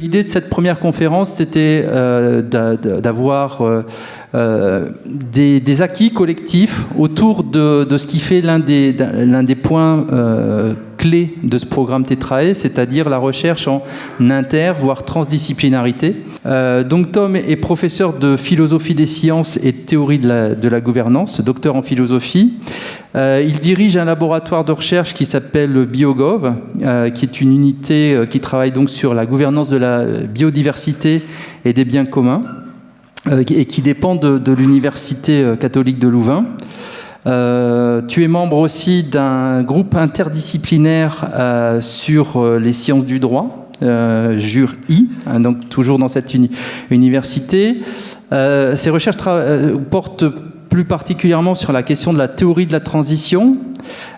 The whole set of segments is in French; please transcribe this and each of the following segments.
L'idée de cette première conférence, c'était d'avoir des acquis collectifs autour de ce qui fait l'un des points clés de ce programme TETRAE, c'est-à-dire la recherche en voire transdisciplinarité. Donc Tom est professeur de philosophie des sciences et de théorie de la gouvernance, docteur en philosophie. Il dirige un laboratoire de recherche qui s'appelle BioGov, qui est une unité qui travaille donc sur la gouvernance de la biodiversité et des biens communs, et qui dépend de l'Université catholique de Louvain. Tu es membre aussi d'un groupe interdisciplinaire sur les sciences du droit, JURI, donc toujours dans cette université. Ces recherches portent plus particulièrement sur la question de la théorie de la transition,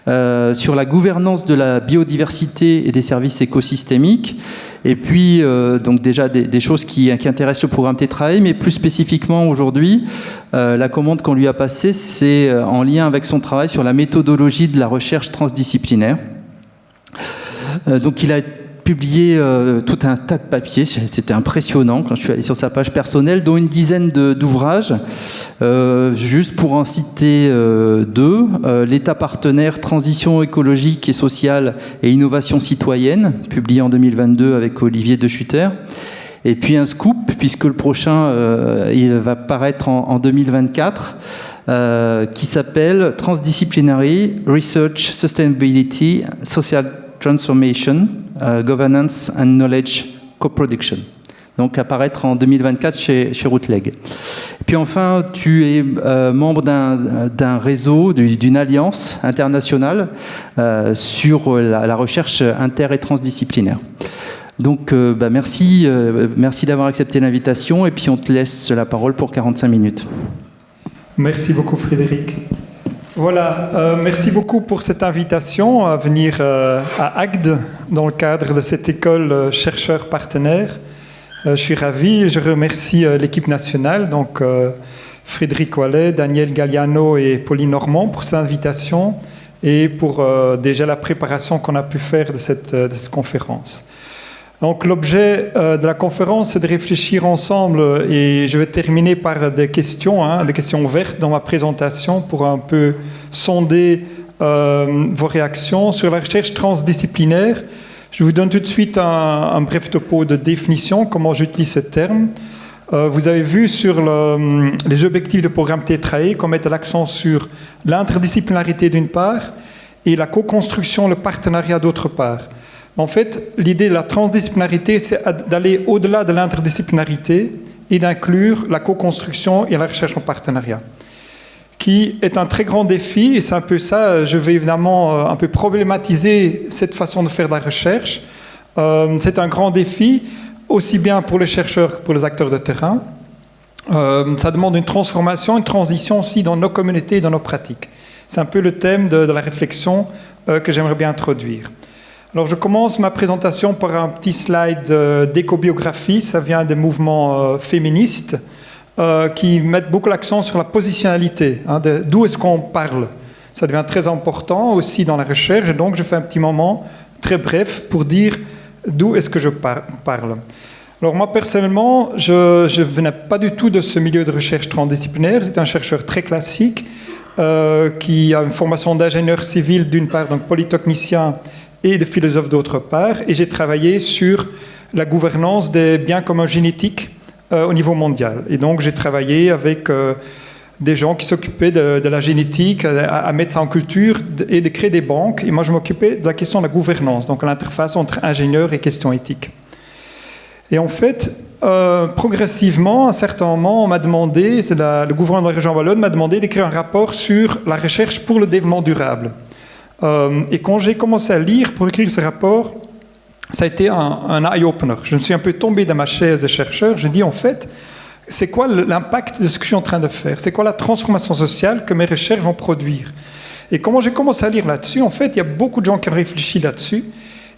sur la gouvernance de la biodiversité et des services écosystémiques, et puis donc déjà des choses qui intéressent le programme TETRAE, mais plus spécifiquement aujourd'hui, la commande qu'on lui a passée, c'est en lien avec son travail sur la méthodologie de la recherche transdisciplinaire. Donc il a publié tout un tas de papiers, c'était impressionnant quand je suis allé sur sa page personnelle, dont une dizaine d'ouvrages. Juste pour en citer deux, l'État partenaire, transition écologique et sociale et innovation citoyenne, publié en 2022 avec Olivier De Schutter. Et puis un scoop, puisque le prochain il va paraître en 2024, qui s'appelle Transdisciplinary Research Sustainability Social Transformation, Governance and Knowledge Co-Production. Donc apparaître en 2024 chez Routledge. Et puis enfin, tu es membre d'un réseau, d'une alliance internationale sur la recherche inter- et transdisciplinaire. Donc merci d'avoir accepté l'invitation, et puis on te laisse la parole pour 45 minutes. Merci beaucoup Frédéric. Voilà, merci beaucoup pour cette invitation à venir à Agde dans le cadre de cette école chercheurs partenaires. Je suis ravi, je remercie l'équipe nationale, donc Frédéric Wallet, Daniel Galliano et Pauline Normand pour cette invitation et pour déjà la préparation qu'on a pu faire de cette conférence. Donc l'objet de la conférence, c'est de réfléchir ensemble, et je vais terminer par des questions ouvertes dans ma présentation pour un peu sonder vos réactions sur la recherche transdisciplinaire. Je vous donne tout de suite un bref topo de définition, comment j'utilise ce terme. Vous avez vu sur les objectifs du programme TETRAE qu'on met l'accent sur l'interdisciplinarité d'une part et la co-construction, le partenariat d'autre part. En fait, l'idée de la transdisciplinarité, c'est d'aller au-delà de l'interdisciplinarité et d'inclure la co-construction et la recherche en partenariat, qui est un très grand défi, et c'est un peu ça, je vais évidemment un peu problématiser cette façon de faire de la recherche. C'est un grand défi, aussi bien pour les chercheurs que pour les acteurs de terrain. Ça demande une transformation, une transition aussi dans nos communautés et dans nos pratiques. C'est un peu le thème de la réflexion que j'aimerais bien introduire. Alors je commence ma présentation par un petit slide d'éco-biographie. Ça vient des mouvements féministes qui mettent beaucoup l'accent sur la positionnalité, d'où est-ce qu'on parle. Ça devient très important aussi dans la recherche, et donc je fais un petit moment très bref pour dire d'où est-ce que je parle. Alors moi personnellement, je venais pas du tout de ce milieu de recherche transdisciplinaire. C'est un chercheur très classique qui a une formation d'ingénieur civil d'une part, donc polytechnicien, et de philosophe d'autre part, et j'ai travaillé sur la gouvernance des biens communs génétiques au niveau mondial. Et donc j'ai travaillé avec des gens qui s'occupaient de la génétique, à mettre ça en culture et de créer des banques. Et moi je m'occupais de la question de la gouvernance, donc l'interface entre ingénieurs et questions éthiques. Et en fait, progressivement, à un certain moment, on m'a demandé, le gouvernement de la région Wallonne m'a demandé d'écrire un rapport sur la recherche pour le développement durable. Et quand j'ai commencé à lire pour écrire ce rapport, ça a été un eye-opener. Je me suis un peu tombé dans ma chaise de chercheur. Je me dis, en fait, c'est quoi l'impact de ce que je suis en train de faire? C'est quoi la transformation sociale que mes recherches vont produire? Et comment j'ai commencé à lire là-dessus, en fait, il y a beaucoup de gens qui ont réfléchi là-dessus.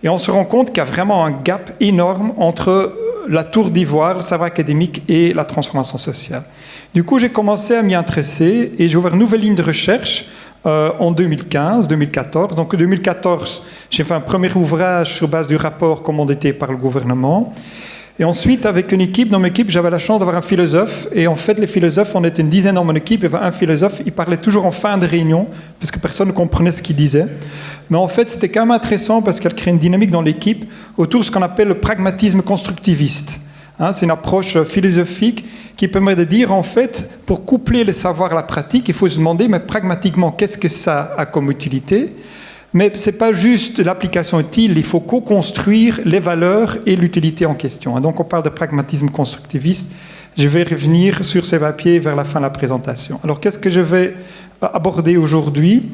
Et on se rend compte qu'il y a vraiment un gap énorme entre la tour d'ivoire, le savoir académique et la transformation sociale. Du coup, j'ai commencé à m'y intéresser et j'ai ouvert une nouvelle ligne de recherche en 2015-2014. Donc en 2014, j'ai fait un premier ouvrage sur base du rapport commandité par le gouvernement. Et ensuite, avec une équipe, dans mon équipe, j'avais la chance d'avoir un philosophe. Et en fait, les philosophes, on était une dizaine dans mon équipe. Il y avait un philosophe, il parlait toujours en fin de réunion, parce que personne ne comprenait ce qu'il disait. Mais en fait, c'était quand même intéressant parce qu'elle crée une dynamique dans l'équipe autour de ce qu'on appelle le pragmatisme constructiviste. C'est une approche philosophique qui permet de dire, en fait, pour coupler le savoir à la pratique, il faut se demander, mais pragmatiquement, qu'est-ce que ça a comme utilité ? Mais ce n'est pas juste l'application utile, il faut co-construire les valeurs et l'utilité en question. Et donc on parle de pragmatisme constructiviste. Je vais revenir sur ces papiers vers la fin de la présentation. Alors qu'est-ce que je vais aborder aujourd'hui ?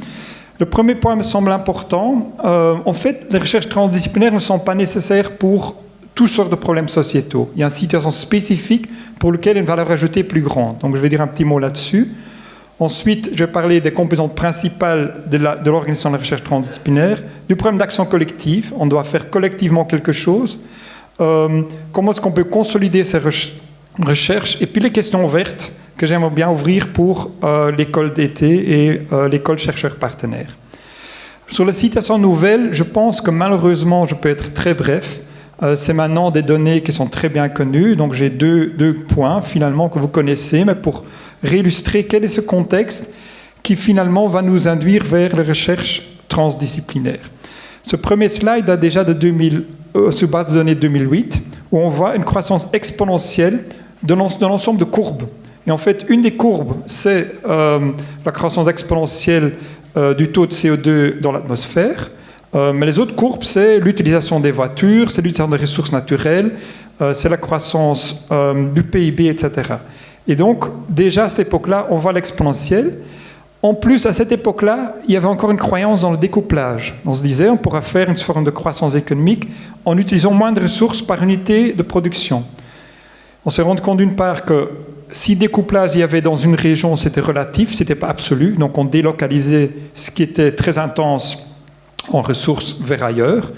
Le premier point me semble important. En fait, les recherches transdisciplinaires ne sont pas nécessaires pour toutes sortes de problèmes sociétaux. Il y a une situation spécifique pour laquelle une valeur ajoutée est plus grande. Donc je vais dire un petit mot là-dessus. Ensuite, je vais parler des composantes principales de l'organisation de la recherche transdisciplinaire, du problème d'action collective, on doit faire collectivement quelque chose, comment est-ce qu'on peut consolider ces recherches, et puis les questions ouvertes que j'aimerais bien ouvrir pour l'école d'été et l'école chercheurs partenaires. Sur les citations nouvelles, je pense que malheureusement, je peux être très bref, c'est maintenant des données qui sont très bien connues, donc j'ai deux points finalement que vous connaissez, mais pour réillustrer quel est ce contexte qui finalement va nous induire vers les recherches transdisciplinaires. Ce premier slide date déjà de sur base de données de 2008, où on voit une croissance exponentielle de l'ensemble de courbes. Et en fait, une des courbes, c'est la croissance exponentielle du taux de CO2 dans l'atmosphère. Mais les autres courbes, c'est l'utilisation des voitures, c'est l'utilisation des ressources naturelles, c'est la croissance du PIB, etc. Et donc, déjà à cette époque-là, on voit l'exponentiel. En plus, à cette époque-là, il y avait encore une croyance dans le découplage. On se disait, on pourra faire une forme de croissance économique en utilisant moins de ressources par unité de production. On s'est rendu compte d'une part que si découplage il y avait dans une région, c'était relatif, c'était pas absolu. Donc on délocalisait ce qui était très intense en ressources vers ailleurs.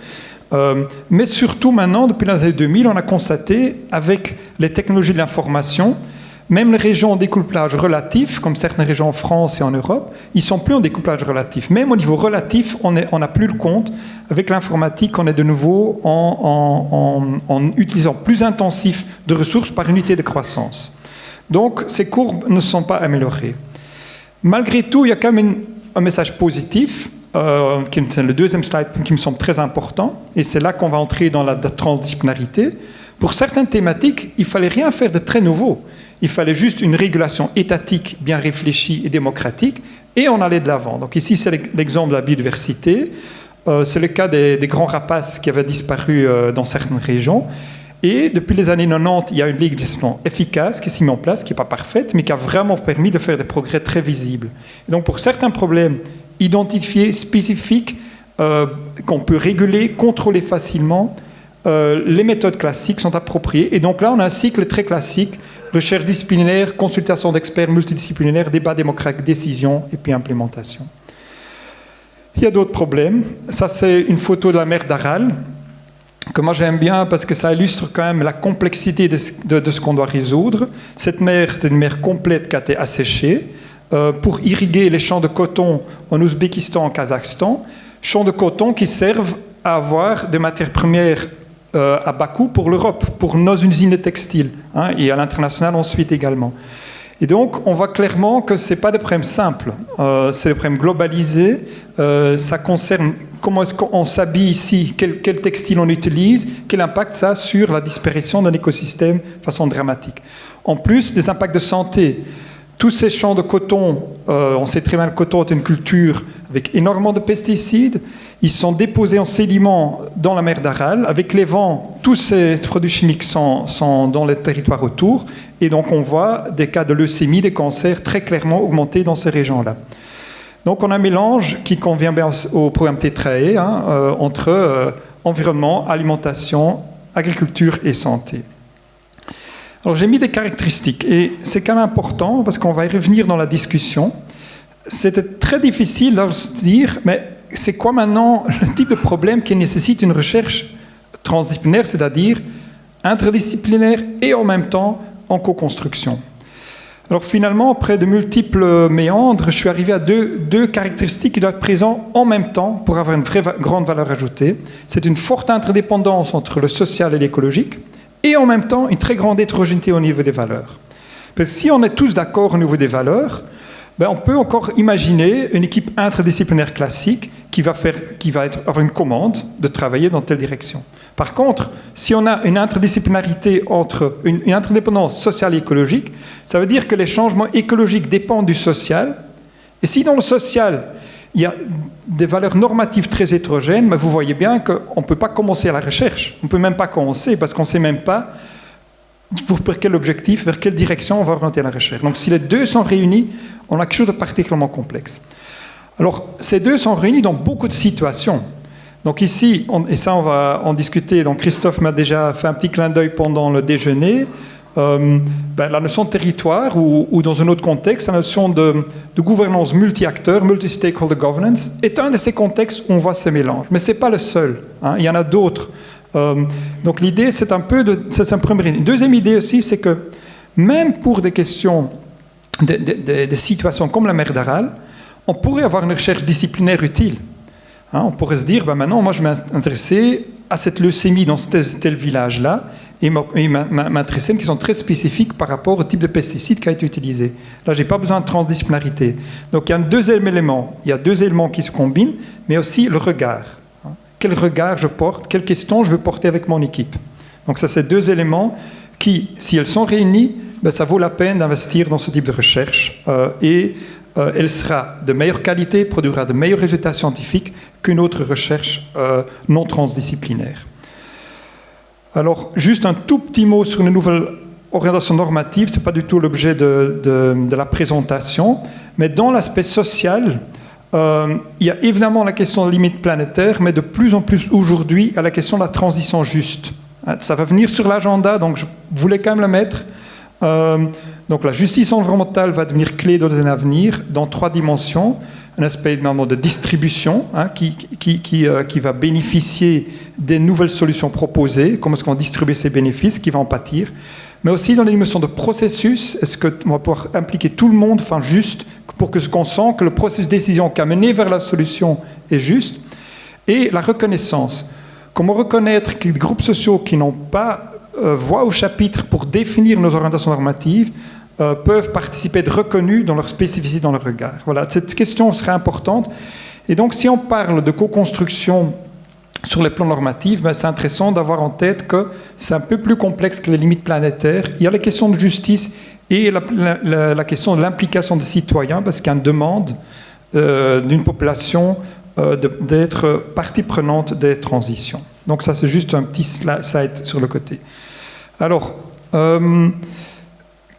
Mais surtout maintenant, depuis les années 2000, on a constaté, avec les technologies de l'information, même les régions en découplage relatif, comme certaines régions en France et en Europe, ils ne sont plus en découplage relatif. Même au niveau relatif, on n'a plus le compte. Avec l'informatique, on est de nouveau en utilisant plus intensif de ressources par unité de croissance. Donc, ces courbes ne sont pas améliorées. Malgré tout, il y a quand même un message positif, c'est le deuxième slide qui me semble très important, et c'est là qu'on va entrer dans la transdisciplinarité. Pour certaines thématiques, il ne fallait rien faire de très nouveau. Il fallait juste une régulation étatique bien réfléchie et démocratique, et on allait de l'avant. Donc ici, c'est l'exemple de la biodiversité. C'est le cas des grands rapaces qui avaient disparu dans certaines régions. Et depuis les années 90, il y a une législation efficace qui s'est mise en place, qui n'est pas parfaite, mais qui a vraiment permis de faire des progrès très visibles. Et donc pour certains problèmes identifiés, spécifiques, qu'on peut réguler, contrôler facilement, les méthodes classiques sont appropriées. Et donc là, on a un cycle très classique, recherche disciplinaire, consultation d'experts multidisciplinaires, débat démocratique, décision et puis implémentation. Il y a d'autres problèmes. Ça, c'est une photo de la mer d'Aral, que moi j'aime bien parce que ça illustre quand même la complexité de ce qu'on doit résoudre. Cette mer est une mer complète qui a été asséchée pour irriguer les champs de coton en Ouzbékistan, en Kazakhstan, champs de coton qui servent à avoir des matières premières à bas coût pour l'Europe, pour nos usines textiles, et à l'international ensuite également. Et donc, on voit clairement que ce n'est pas des problèmes simples, c'est des problèmes globalisés, ça concerne comment est-ce qu'on s'habille ici, quel textile on utilise, quel impact ça a sur la disparition d'un écosystème de façon dramatique. En plus, des impacts de santé. Tous ces champs de coton, on sait très bien que le coton est une culture avec énormément de pesticides. Ils sont déposés en sédiments dans la mer d'Aral. Avec les vents, tous ces produits chimiques sont dans les territoires autour. Et donc on voit des cas de leucémie, des cancers très clairement augmentés dans ces régions-là. Donc on a un mélange qui convient bien au programme TETRAE entre environnement, alimentation, agriculture et santé. Alors j'ai mis des caractéristiques et c'est quand même important parce qu'on va y revenir dans la discussion. C'était très difficile de se dire, mais c'est quoi maintenant le type de problème qui nécessite une recherche transdisciplinaire, c'est-à-dire interdisciplinaire et en même temps en co-construction. Alors finalement, après de multiples méandres, je suis arrivé à deux caractéristiques qui doivent être présentes en même temps pour avoir une très grande valeur ajoutée. C'est une forte interdépendance entre le social et l'écologique, et et en même temps une très grande hétérogénéité au niveau des valeurs. Parce que si on est tous d'accord au niveau des valeurs, on peut encore imaginer une équipe interdisciplinaire classique qui va avoir une commande de travailler dans telle direction. Par contre, si on a une interdisciplinarité une interdépendance sociale et écologique, ça veut dire que les changements écologiques dépendent du social. Et si dans le social, il y a des valeurs normatives très hétérogènes, mais vous voyez bien qu'on ne peut pas commencer à la recherche. On ne peut même pas commencer parce qu'on ne sait même pas pour quel objectif, vers quelle direction on va orienter la recherche. Donc si les deux sont réunis, on a quelque chose de particulièrement complexe. Alors ces deux sont réunis dans beaucoup de situations. Donc ici, et ça on va en discuter, donc Christophe m'a déjà fait un petit clin d'œil pendant le déjeuner, la notion de territoire ou dans un autre contexte, la notion de gouvernance multi-acteurs, multi-stakeholder governance, est un de ces contextes où on voit ces mélanges. Mais ce n'est pas le seul, hein, il y en a d'autres. Donc l'idée, c'est un peu c'est une première idée. Une deuxième idée aussi, c'est que même pour des questions, des situations comme la mer d'Aral, on pourrait avoir une recherche disciplinaire utile. Hein, on pourrait se dire, maintenant, moi je m'intéressais à cette leucémie dans tel village-là, et m'intéresser qui sont très spécifiques par rapport au type de pesticide qui a été utilisé. Là, je n'ai pas besoin de transdisciplinarité. Donc il y a deux éléments. Il y a deux éléments qui se combinent, mais aussi le regard. Quel regard je porte, quelles questions je veux porter avec mon équipe. Donc ça, c'est deux éléments qui, si elles sont réunies, ça vaut la peine d'investir dans ce type de recherche et elle sera de meilleure qualité, produira de meilleurs résultats scientifiques qu'une autre recherche non transdisciplinaire. Alors, juste un tout petit mot sur une nouvelle orientation normative, ce n'est pas du tout l'objet de la présentation, mais dans l'aspect social, il y a évidemment la question de limites planétaires, mais de plus en plus aujourd'hui à la question de la transition juste. Ça va venir sur l'agenda, donc je voulais quand même le mettre. Donc la justice environnementale va devenir clé dans les années à venir, dans 3 dimensions. Un aspect évidemment de distribution, qui va bénéficier des nouvelles solutions proposées, comment est-ce qu'on distribue ces bénéfices, qui va en pâtir. Mais aussi dans les dimensions de processus, est-ce qu'on va pouvoir impliquer tout le monde, juste pour qu'on sent que le processus de décision qui a mené vers la solution est juste. Et la reconnaissance. Comment reconnaître que les groupes sociaux qui n'ont pas voix au chapitre pour définir nos orientations normatives peuvent participer, être reconnus dans leur spécificité, dans leur regard. Voilà, cette question serait importante. Et donc, si on parle de co-construction sur les plans normatifs, c'est intéressant d'avoir en tête que c'est un peu plus complexe que les limites planétaires. Il y a les questions de justice et la question de l'implication des citoyens, parce qu'il y a une demande d'une population d'être partie prenante des transitions. Donc ça, c'est juste un petit slide sur le côté. Alors,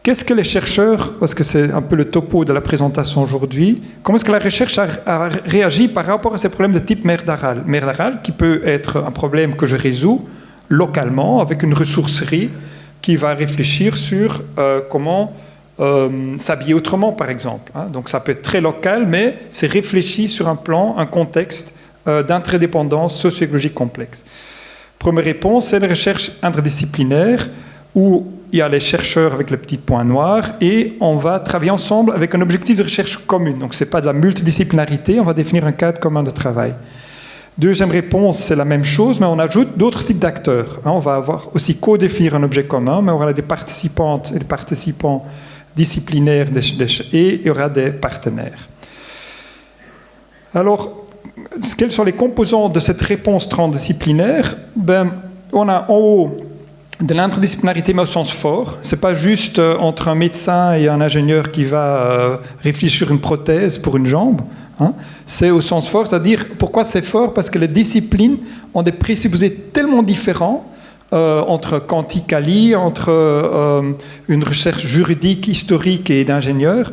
qu'est-ce que les chercheurs, parce que c'est un peu le topo de la présentation aujourd'hui, comment est-ce que la recherche a réagi par rapport à ces problèmes de type mer d'Aral? Mer d'Aral qui peut être un problème que je résous localement avec une ressourcerie qui va réfléchir sur comment s'habiller autrement, par exemple. Donc ça peut être très local, mais c'est réfléchi sur un plan, un contexte d'interdépendance socio-écologique complexe. Première réponse, c'est la recherche interdisciplinaire, où il y a les chercheurs avec le petit point noir, et on va travailler ensemble avec un objectif de recherche commune. Donc ce n'est pas de la multidisciplinarité, on va définir un cadre commun de travail. Deuxième réponse, c'est la même chose, mais on ajoute d'autres types d'acteurs. On va avoir aussi co-définir un objet commun, mais on aura des participantes et des participants disciplinaires et il y aura des partenaires. Alors, quels sont les composants de cette réponse transdisciplinaire? On a en haut de l'interdisciplinarité, mais au sens fort. Ce n'est pas juste entre un médecin et un ingénieur qui va réfléchir sur une prothèse pour une jambe. C'est au sens fort, c'est-à-dire, pourquoi c'est fort? Parce que les disciplines ont des présupposés tellement différents entre quanticali, entre une recherche juridique, historique et d'ingénieur,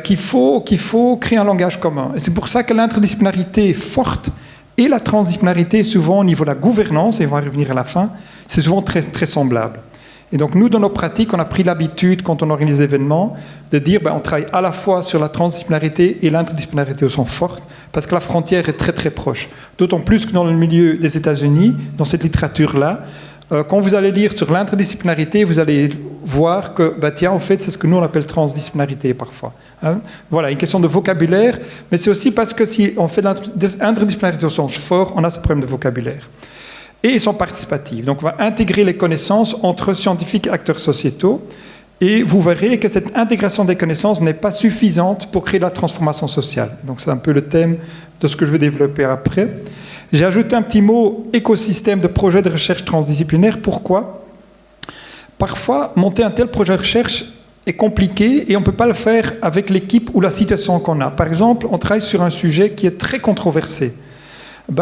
qu'il faut créer un langage commun. Et c'est pour ça que l'interdisciplinarité est forte et la transdisciplinarité, souvent au niveau de la gouvernance, et on va y revenir à la fin, c'est souvent très, très semblable. Et donc nous, dans nos pratiques, on a pris l'habitude, quand on organise des événements, de dire on travaille à la fois sur la transdisciplinarité et l'interdisciplinarité au sens fort, parce que la frontière est très très proche. D'autant plus que dans le milieu des États-Unis, dans cette littérature-là, quand vous allez lire sur l'interdisciplinarité, vous allez voir que, en fait, c'est ce que nous on appelle transdisciplinarité parfois. Voilà, une question de vocabulaire, mais c'est aussi parce que si on fait de l'interdisciplinarité au sens fort, on a ce problème de vocabulaire. et ils sont participatifs. Donc on va intégrer les connaissances entre scientifiques et acteurs sociétaux, et vous verrez que cette intégration des connaissances n'est pas suffisante pour créer la transformation sociale. Donc c'est un peu le thème de ce que je vais développer après. J'ai ajouté un petit mot écosystème de projets de recherche transdisciplinaire. Pourquoi ? Parfois, monter un tel projet de recherche est compliqué et on ne peut pas le faire avec l'équipe ou la situation qu'on a. Par exemple, on travaille sur un sujet qui est très controversé.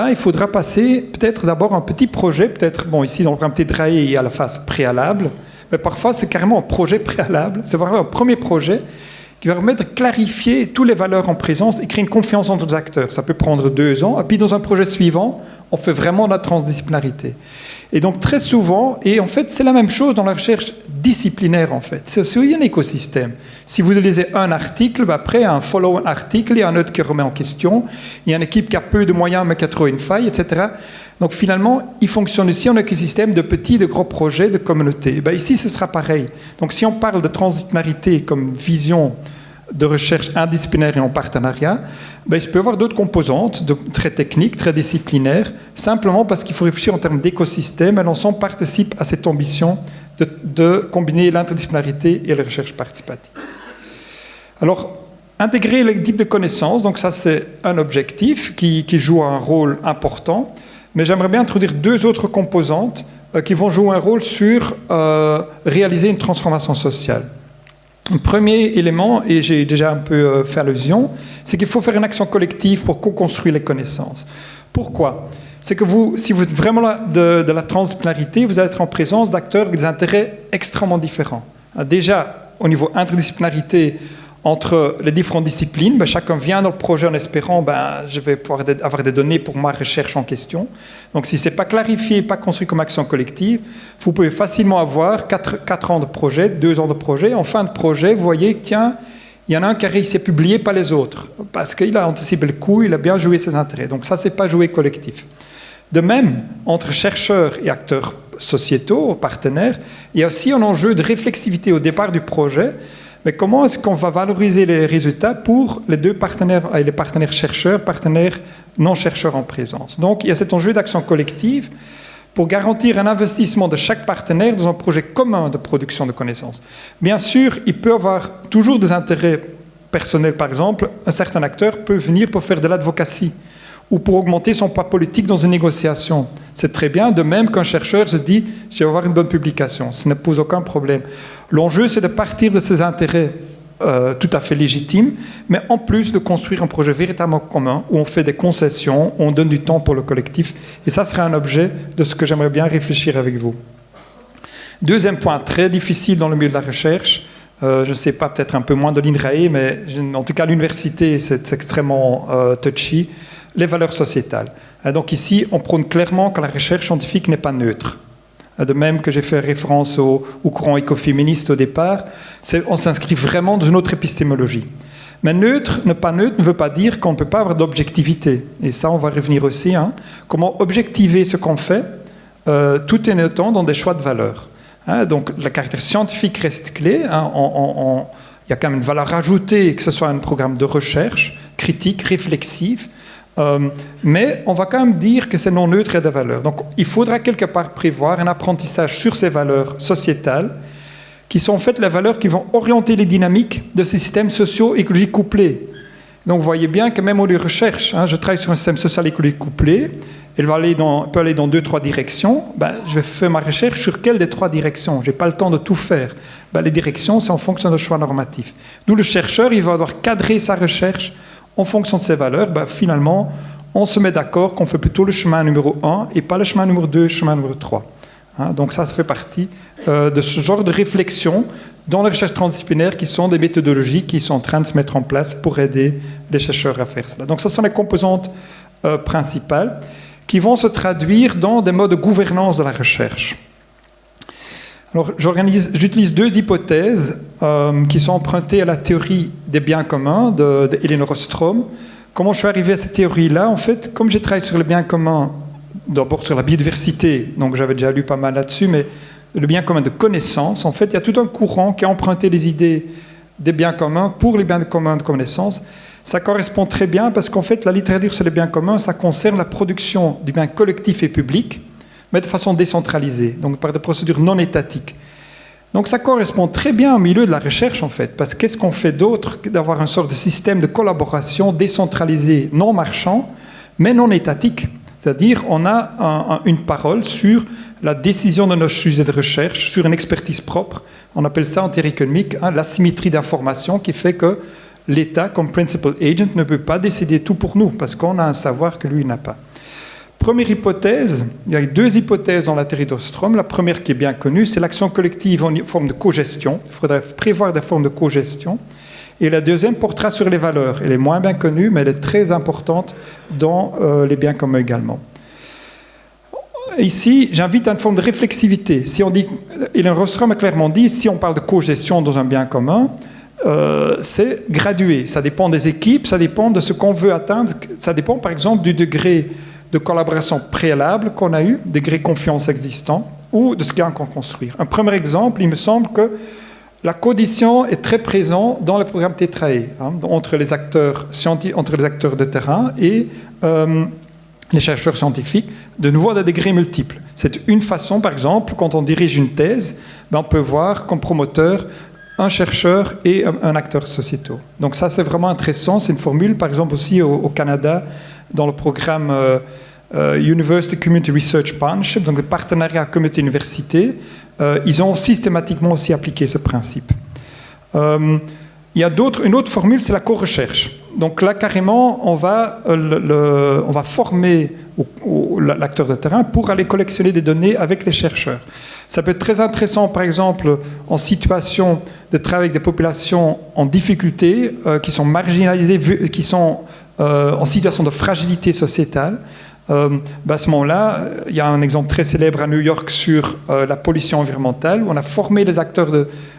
Il faudra passer peut-être d'abord un petit projet, peut-être, ici dans le programme TEDRAE, il y a la phase préalable, mais parfois c'est carrément un projet préalable, c'est vraiment un premier projet qui va permettre de clarifier toutes les valeurs en présence et créer une confiance entre les acteurs. Ça peut prendre 2 ans, et puis dans un projet suivant, on fait vraiment de la transdisciplinarité. Et donc très souvent, et en fait c'est la même chose dans la recherche disciplinaire en fait, c'est aussi un écosystème. Si vous lisez un article, après un follow-on article, il y a un autre qui remet en question, il y a une équipe qui a peu de moyens mais qui a trouvé une faille, etc. Donc finalement, il fonctionne aussi en écosystème de petits, de gros projets, de communautés. Ici ce sera pareil. Donc si on parle de transdisciplinarité comme vision de recherche indisciplinaire et en partenariat, il peut y avoir d'autres composantes très techniques, très disciplinaires, simplement parce qu'il faut réfléchir en termes d'écosystème et l'ensemble participe à cette ambition de combiner l'interdisciplinarité et la recherche participative. Alors, intégrer les types de connaissances, donc ça c'est un objectif qui joue un rôle important, mais j'aimerais bien introduire 2 autres composantes qui vont jouer un rôle sur réaliser une transformation sociale. Le premier élément, et j'ai déjà un peu fait allusion, c'est qu'il faut faire une action collective pour co-construire les connaissances. Pourquoi ? C'est que si vous êtes vraiment de la transdisciplinarité, vous allez être en présence d'acteurs avec des intérêts extrêmement différents. Déjà, au niveau interdisciplinarité, entre les différentes disciplines, chacun vient dans le projet en espérant je vais pouvoir avoir des données pour ma recherche en question. Donc si ce n'est pas clarifié, pas construit comme action collective, vous pouvez facilement avoir 4 ans de projet, 2 ans de projet. En fin de projet, vous voyez que tiens, il y en a un qui a réussi à publier, pas les autres, parce qu'il a anticipé le coup, il a bien joué ses intérêts. Donc ça, ce n'est pas jouer collectif. De même, entre chercheurs et acteurs sociétaux, partenaires, il y a aussi un enjeu de réflexivité au départ du projet. Mais comment est-ce qu'on va valoriser les résultats pour les 2 partenaires, les partenaires chercheurs, partenaires non-chercheurs en présence? Donc, il y a cet enjeu d'action collective pour garantir un investissement de chaque partenaire dans un projet commun de production de connaissances. Bien sûr, il peut y avoir toujours des intérêts personnels. Par exemple, un certain acteur peut venir pour faire de l'advocacy ou pour augmenter son poids politique dans une négociation. C'est très bien, de même qu'un chercheur se dit « je vais avoir une bonne publication », ça ne pose aucun problème. L'enjeu, c'est de partir de ces intérêts tout à fait légitimes, mais en plus de construire un projet véritablement commun, où on fait des concessions, on donne du temps pour le collectif, et ça serait un objet de ce que j'aimerais bien réfléchir avec vous. Deuxième point, très difficile dans le milieu de la recherche, je ne sais pas, peut-être un peu moins de l'INRAE, mais en tout cas à l'université, c'est extrêmement touchy, les valeurs sociétales. Donc ici, on prône clairement que la recherche scientifique n'est pas neutre. De même que j'ai fait référence au courant écoféministe au départ, on s'inscrit vraiment dans une autre épistémologie. Mais neutre, ne pas neutre, ne veut pas dire qu'on ne peut pas avoir d'objectivité. Et ça, on va revenir aussi. Comment objectiver ce qu'on fait, tout en étant dans des choix de valeurs. Donc, le caractère scientifique reste clé. Il y a quand même une valeur ajoutée, que ce soit un programme de recherche, critique, réflexif. Mais on va quand même dire que c'est non neutre et des valeurs. Donc il faudra quelque part prévoir un apprentissage sur ces valeurs sociétales qui sont en fait les valeurs qui vont orienter les dynamiques de ces systèmes sociaux écologiques couplés. Donc vous voyez bien que même au lieu de recherche, je travaille sur un système social écologique couplé, elle peut aller dans 2-3 directions, je vais faire ma recherche sur quelle des 3 directions. Je n'ai pas le temps de tout faire. Les directions, c'est en fonction de choix normatifs. D'où le chercheur, il va devoir cadrer sa recherche en fonction de ces valeurs. Finalement, on se met d'accord qu'on fait plutôt le chemin numéro 1 et pas le chemin numéro 2, le chemin numéro 3. Donc ça fait partie de ce genre de réflexion dans la recherche transdisciplinaire qui sont des méthodologies qui sont en train de se mettre en place pour aider les chercheurs à faire cela. Donc ça sont les composantes principales qui vont se traduire dans des modes de gouvernance de la recherche. Alors, j'utilise 2 hypothèses qui sont empruntées à la théorie des biens communs de Elinor Ostrom. Comment je suis arrivé à cette théorie-là? En fait, comme j'ai travaillé sur les biens communs, d'abord sur la biodiversité, donc j'avais déjà lu pas mal là-dessus, mais le bien commun de connaissances, en fait, il y a tout un courant qui a emprunté les idées des biens communs pour les biens communs de connaissances. Ça correspond très bien parce qu'en fait, la littérature sur les biens communs, ça concerne la production du bien collectif et public, mais de façon décentralisée, donc par des procédures non étatiques. Donc ça correspond très bien au milieu de la recherche en fait, parce que qu'est-ce qu'on fait d'autre que d'avoir une sorte de système de collaboration décentralisé, non marchand, mais non étatique. C'est-à-dire on a une parole sur la décision de nos sujets de recherche, sur une expertise propre. On appelle ça en théorie économique l'asymétrie d'information qui fait que l'État, comme principal agent, ne peut pas décider tout pour nous, parce qu'on a un savoir que lui n'a pas. Première hypothèse, il y a 2 hypothèses dans la théorie d'Ostrom. La première qui est bien connue, c'est l'action collective en forme de cogestion. Il faudrait prévoir des formes de cogestion. Et la deuxième portera sur les valeurs. Elle est moins bien connue, mais elle est très importante dans les biens communs également. Ici, j'invite à une forme de réflexivité. Si on dit, Elinor Ostrom a clairement dit, si on parle de cogestion dans un bien commun, c'est gradué. Ça dépend des équipes, ça dépend de ce qu'on veut atteindre. Ça dépend, par exemple, du degré de collaboration préalable qu'on a eu, degré de confiance existant, ou de ce qu'il y a encore à construire. Un premier exemple, il me semble que la cohésion est très présente dans le programme TETRAE, entre les acteurs de terrain et les chercheurs scientifiques, de nouveau à des degrés multiples. C'est une façon, par exemple, quand on dirige une thèse, on peut voir comme promoteur un chercheur et un acteur sociétal. Donc ça, c'est vraiment intéressant. C'est une formule, par exemple, aussi au Canada, dans le programme University Community Research Partnership, donc le partenariat communauté-université, ils ont systématiquement aussi appliqué ce principe. Il y a une autre formule, c'est la co-recherche. Donc là, carrément, on va former l'acteur de terrain pour aller collectionner des données avec les chercheurs. Ça peut être très intéressant, par exemple, en situation de travail avec des populations en difficulté, qui sont marginalisées, qui sont en situation de fragilité sociétale. À ce moment-là, il y a un exemple très célèbre à New York sur la pollution environnementale, où on a formé les acteurs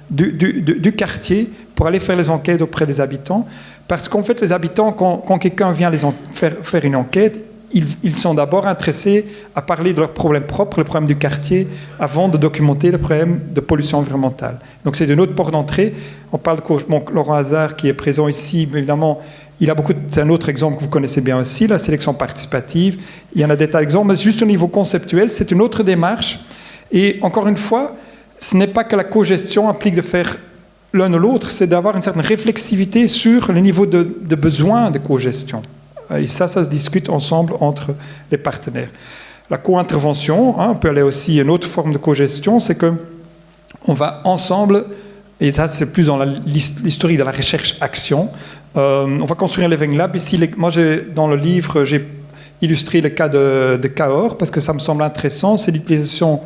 du quartier pour aller faire les enquêtes auprès des habitants. Parce qu'en fait, les habitants, quand quelqu'un vient faire une enquête, ils sont d'abord intéressés à parler de leurs problèmes propres, les problèmes du quartier, avant de documenter les problèmes de pollution environnementale. Donc c'est une autre porte d'entrée. On parle de Laurent Hazard, qui est présent ici, mais évidemment, c'est un autre exemple que vous connaissez bien aussi, la sélection participative. Il y en a des tas d'exemples, mais juste au niveau conceptuel, c'est une autre démarche. Et encore une fois, ce n'est pas que la cogestion implique de faire l'un ou l'autre, c'est d'avoir une certaine réflexivité sur le niveau de besoin de cogestion. Et ça se discute ensemble entre les partenaires. La co-intervention, on peut aller aussi à une autre forme de cogestion, c'est qu'on va ensemble, et ça c'est plus dans l'historique de la recherche-action, on va construire un Living Lab. Ici, dans le livre, j'ai illustré le cas de Cahors, parce que ça me semble intéressant, c'est l'utilisation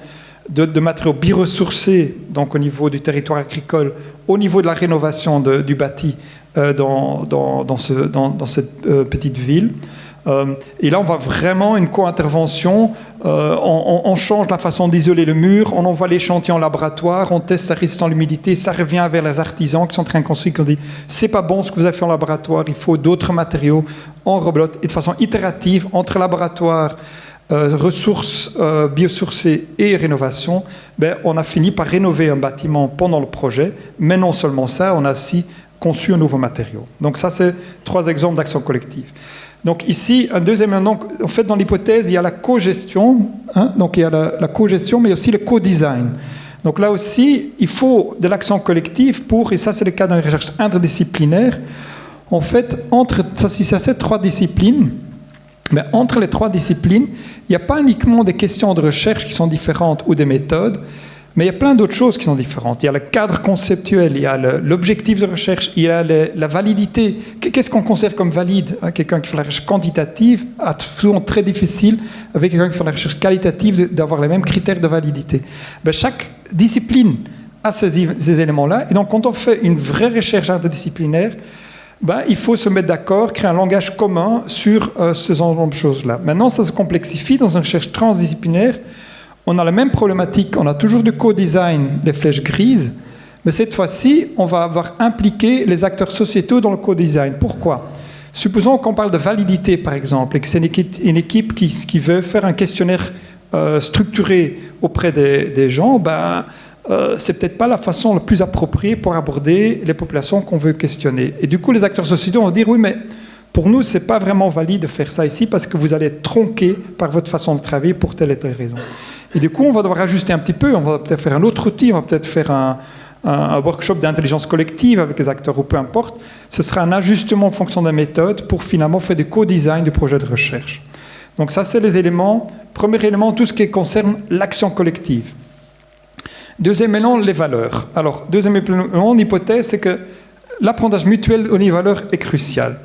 de matériaux bioressourcés, donc au niveau du territoire agricole, au niveau de la rénovation du bâti dans cette petite ville. Et là, on va vraiment une co-intervention. On change la façon d'isoler le mur, on envoie l'échantillon en laboratoire, on teste sa résistance à l'humidité, ça revient vers les artisans qui sont en train de construire, qui ont dit « c'est pas bon ce que vous avez fait en laboratoire, il faut d'autres matériaux ». On reblote, et de façon itérative, entre laboratoire, ressources biosourcées et rénovation, on a fini par rénover un bâtiment pendant le projet, mais non seulement ça, on a aussi conçu un nouveau matériau. Donc ça, c'est 3 exemples d'action collective. Donc ici, un deuxième élément, en fait, dans l'hypothèse, il y a la co-gestion, donc il y a la co-gestion, mais aussi le co-design. Donc là aussi, il faut de l'action collective et ça c'est le cas dans les recherches interdisciplinaires, en fait, si c'est 3 disciplines, mais entre les 3 disciplines, il n'y a pas uniquement des questions de recherche qui sont différentes ou des méthodes, mais il y a plein d'autres choses qui sont différentes. Il y a le cadre conceptuel, il y a l'objectif de recherche, il y a la validité. Qu'est-ce qu'on considère comme valide ? Quelqu'un qui fait la recherche quantitative a souvent très difficile, avec quelqu'un qui fait la recherche qualitative, d'avoir les mêmes critères de validité. Chaque discipline a ces éléments-là. Et donc, quand on fait une vraie recherche interdisciplinaire, il faut se mettre d'accord, créer un langage commun sur ce genre de choses-là. Maintenant, ça se complexifie dans une recherche transdisciplinaire. On a la même problématique, on a toujours du co-design, les flèches grises, mais cette fois-ci, on va avoir impliqué les acteurs sociétaux dans le co-design. Pourquoi ? Supposons qu'on parle de validité, par exemple, et que c'est une équipe qui veut faire un questionnaire structuré auprès des gens, c'est peut-être pas la façon la plus appropriée pour aborder les populations qu'on veut questionner. Et du coup, les acteurs sociétaux vont dire, oui, mais pour nous, c'est pas vraiment valide de faire ça ici parce que vous allez être tronqué par votre façon de travailler pour telle et telle raison. Et du coup, on va devoir ajuster un petit peu, on va peut-être faire un autre outil, on va peut-être faire un workshop d'intelligence collective avec les acteurs ou peu importe. Ce sera un ajustement en fonction des méthodes pour finalement faire du co-design du projet de recherche. Donc ça, c'est les éléments. Premier élément, tout ce qui concerne l'action collective. Deuxième élément, les valeurs. Alors, deuxième élément, l'hypothèse, c'est que l'apprentissage mutuel au niveau des valeurs est crucial.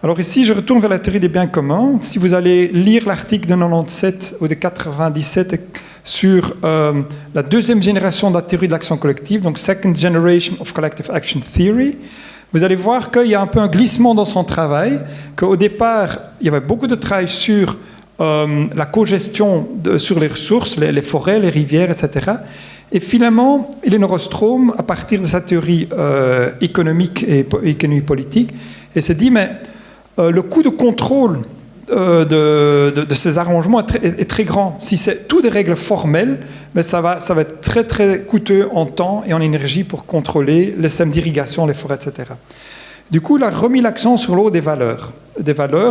Alors ici, je retourne vers la théorie des biens communs. Si vous allez lire l'article de 97 ou de 97 sur la deuxième génération de la théorie de l'action collective, donc Second Generation of Collective Action Theory, vous allez voir qu'il y a un peu un glissement dans son travail, qu'au départ, il y avait beaucoup de travail sur la cogestion sur les ressources, les forêts, les rivières, etc. Et finalement, Elinor Ostrom, à partir de sa théorie économique et économie politique, elle s'est dit, mais le coût de contrôle de ces arrangements est très grand. Si c'est tout des règles formelles, mais ça va être très, très coûteux en temps et en énergie pour contrôler les systèmes d'irrigation, les forêts, etc. Du coup, il a remis l'accent sur le haut des valeurs,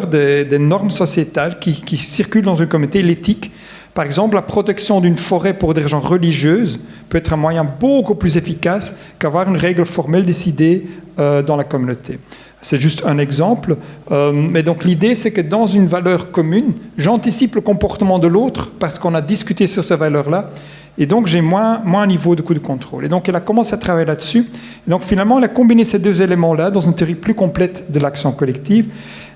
des normes sociétales qui circulent dans une communauté, l'éthique. Par exemple, la protection d'une forêt pour des raisons religieuses peut être un moyen beaucoup plus efficace qu'avoir une règle formelle décidée dans la communauté. C'est juste un exemple. Mais donc l'idée, c'est que dans une valeur commune, j'anticipe le comportement de l'autre parce qu'on a discuté sur ces valeurs-là. Et donc, j'ai moins un niveau de coût de contrôle. Et donc, elle a commencé à travailler là-dessus. Et donc, finalement, elle a combiné ces deux éléments-là dans une théorie plus complète de l'action collective.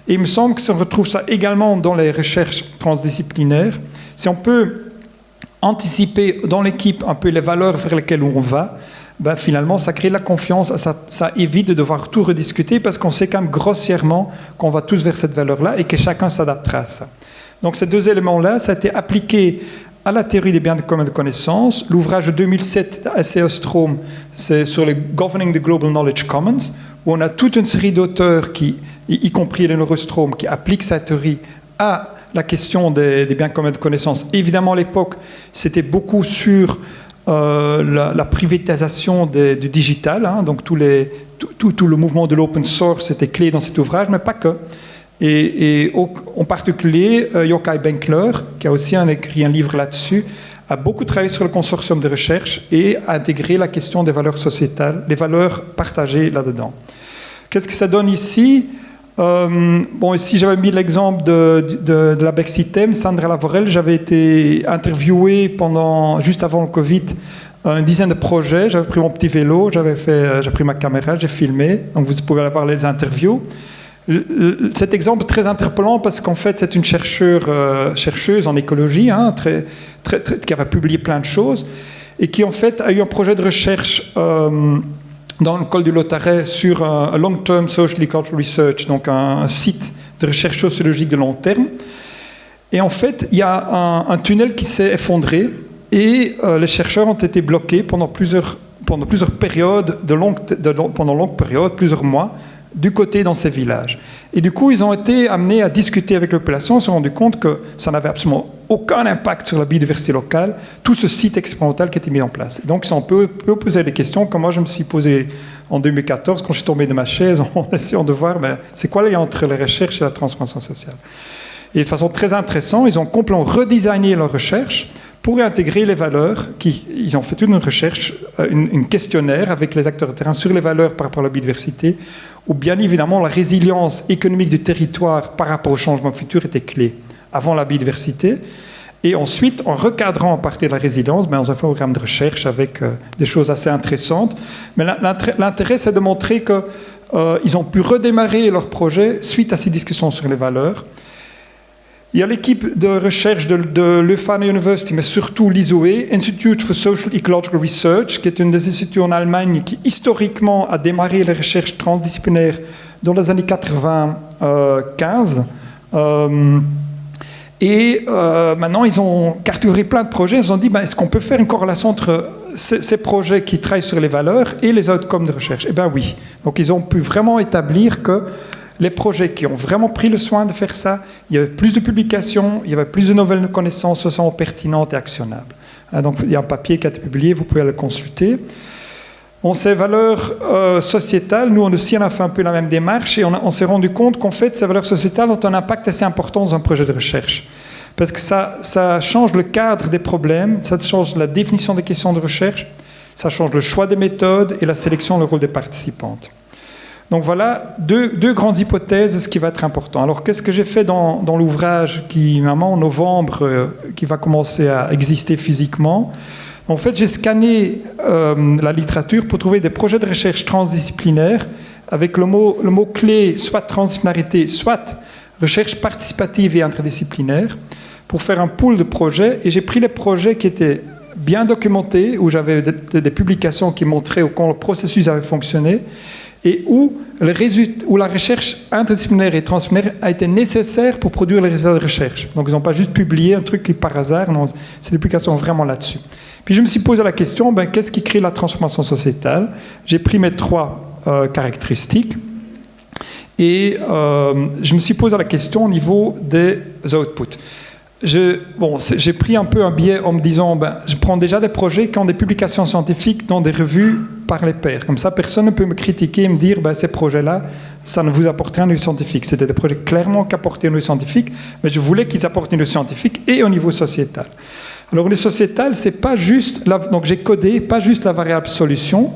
Et il me semble que on retrouve ça également dans les recherches transdisciplinaires. Si on peut anticiper dans l'équipe un peu les valeurs vers lesquelles on va, ben finalement, ça crée de la confiance, ça évite de devoir tout rediscuter parce qu'on sait quand même grossièrement qu'on va tous vers cette valeur-là et que chacun s'adaptera à ça. Donc ces deux éléments-là, ça a été appliqué à la théorie des biens communs de connaissances. L'ouvrage de 2007 d'A.C. Ostrom, c'est sur le Governing the Global Knowledge Commons, où on a toute une série d'auteurs, y compris Elinor Ostrom, qui appliquent sa théorie à la question des biens communs de connaissances. Évidemment, à l'époque, c'était beaucoup sur la privatisation du digital, hein, donc tout le mouvement de l'open source était clé dans cet ouvrage, mais pas que. Et en particulier, Yochai Benkler, qui a aussi écrit un livre là-dessus, a beaucoup travaillé sur le consortium de recherche et a intégré la question des valeurs sociétales, les valeurs partagées là-dedans. Qu'est-ce que ça donne ici ? Ici j'avais mis l'exemple de la Bexitem, Sandra Lavorel. J'avais été interviewé juste avant le Covid, une dizaine de projets. J'avais pris mon petit vélo, j'ai pris ma caméra, j'ai filmé. Donc vous pouvez avoir les interviews. Cet exemple est très interpellant parce qu'en fait c'est une chercheuse en écologie, hein, qui avait publié plein de choses et qui en fait a eu un projet de recherche dans le col du Lotaret sur un long-term social cultural research, donc un site de recherche sociologique de long terme. Et en fait, il y a un tunnel qui s'est effondré et les chercheurs ont été bloqués pendant plusieurs périodes, pendant longues périodes, plusieurs mois, du côté dans ces villages. Et du coup, ils ont été amenés à discuter avec la population, ils se sont rendus compte que ça n'avait absolument aucun impact sur la biodiversité locale, tout ce site expérimental qui était mis en place. Et donc, on peut poser des questions, comme moi je me suis posé en 2014, quand je suis tombé de ma chaise, en essayant de voir, mais c'est quoi le lien entre les recherches et la transformation sociale. Et de façon très intéressante, ils ont complètement redesigné leur recherche pour intégrer les valeurs. Ils ont fait une recherche, une questionnaire avec les acteurs de terrain sur les valeurs par rapport à la biodiversité, où bien évidemment la résilience économique du territoire par rapport au changement futur était clé, avant la biodiversité. Et ensuite, en recadrant à partir de la résilience, on a fait un programme de recherche avec des choses assez intéressantes. Mais l'intérêt, c'est de montrer qu'ils ont pu redémarrer leur projet suite à ces discussions sur les valeurs. Il y a l'équipe de recherche de Leuphana University, mais surtout l'ISOE, Institute for Social Ecological Research, qui est une des instituts en Allemagne qui historiquement a démarré les recherches transdisciplinaires dans les années 95. Maintenant, ils ont cartographié plein de projets. Ils ont dit, est-ce qu'on peut faire une corrélation entre ces projets qui travaillent sur les valeurs et les outcomes de recherche ? Eh bien oui. Donc ils ont pu vraiment établir que les projets qui ont vraiment pris le soin de faire ça, il y avait plus de publications, il y avait plus de nouvelles connaissances socialement pertinentes et actionnables. Donc il y a un papier qui a été publié, vous pouvez le consulter. Ces valeurs sociétales, nous aussi on a fait un peu la même démarche et on s'est rendu compte qu'en fait ces valeurs sociétales ont un impact assez important dans un projet de recherche. parce que ça change le cadre des problèmes, ça change la définition des questions de recherche, ça change le choix des méthodes et la sélection, le rôle des participantes. Donc voilà deux grandes hypothèses de ce qui va être important. Alors qu'est-ce que j'ai fait dans l'ouvrage qui, maintenant en novembre, qui va commencer à exister physiquement? En fait, j'ai scanné la littérature pour trouver des projets de recherche transdisciplinaires avec le mot-clé soit transdisciplinarité, soit recherche participative et interdisciplinaire, pour faire un pool de projets. Et j'ai pris les projets qui étaient bien documentés, où j'avais des publications qui montraient comment le processus avait fonctionné, et où la recherche interdisciplinaire et transdisciplinaire a été nécessaire pour produire les résultats de recherche. Donc ils n'ont pas juste publié un truc qui par hasard, non, c'est des publications vraiment là-dessus. Puis je me suis posé la question, qu'est-ce qui crée la transformation sociétale? J'ai pris mes 3 caractéristiques et je me suis posé la question au niveau des outputs. J'ai pris un peu un biais en me disant, je prends déjà des projets qui ont des publications scientifiques dans des revues par les pairs. Comme ça, personne ne peut me critiquer et me dire, ces projets-là, ça ne vous apporte rien au niveau scientifique. C'était des projets clairement qui apportaient au niveau scientifique, mais je voulais qu'ils apportent au niveau scientifique et au niveau sociétal. Alors, le sociétal, c'est pas juste... Donc, j'ai codé pas juste la variable solution,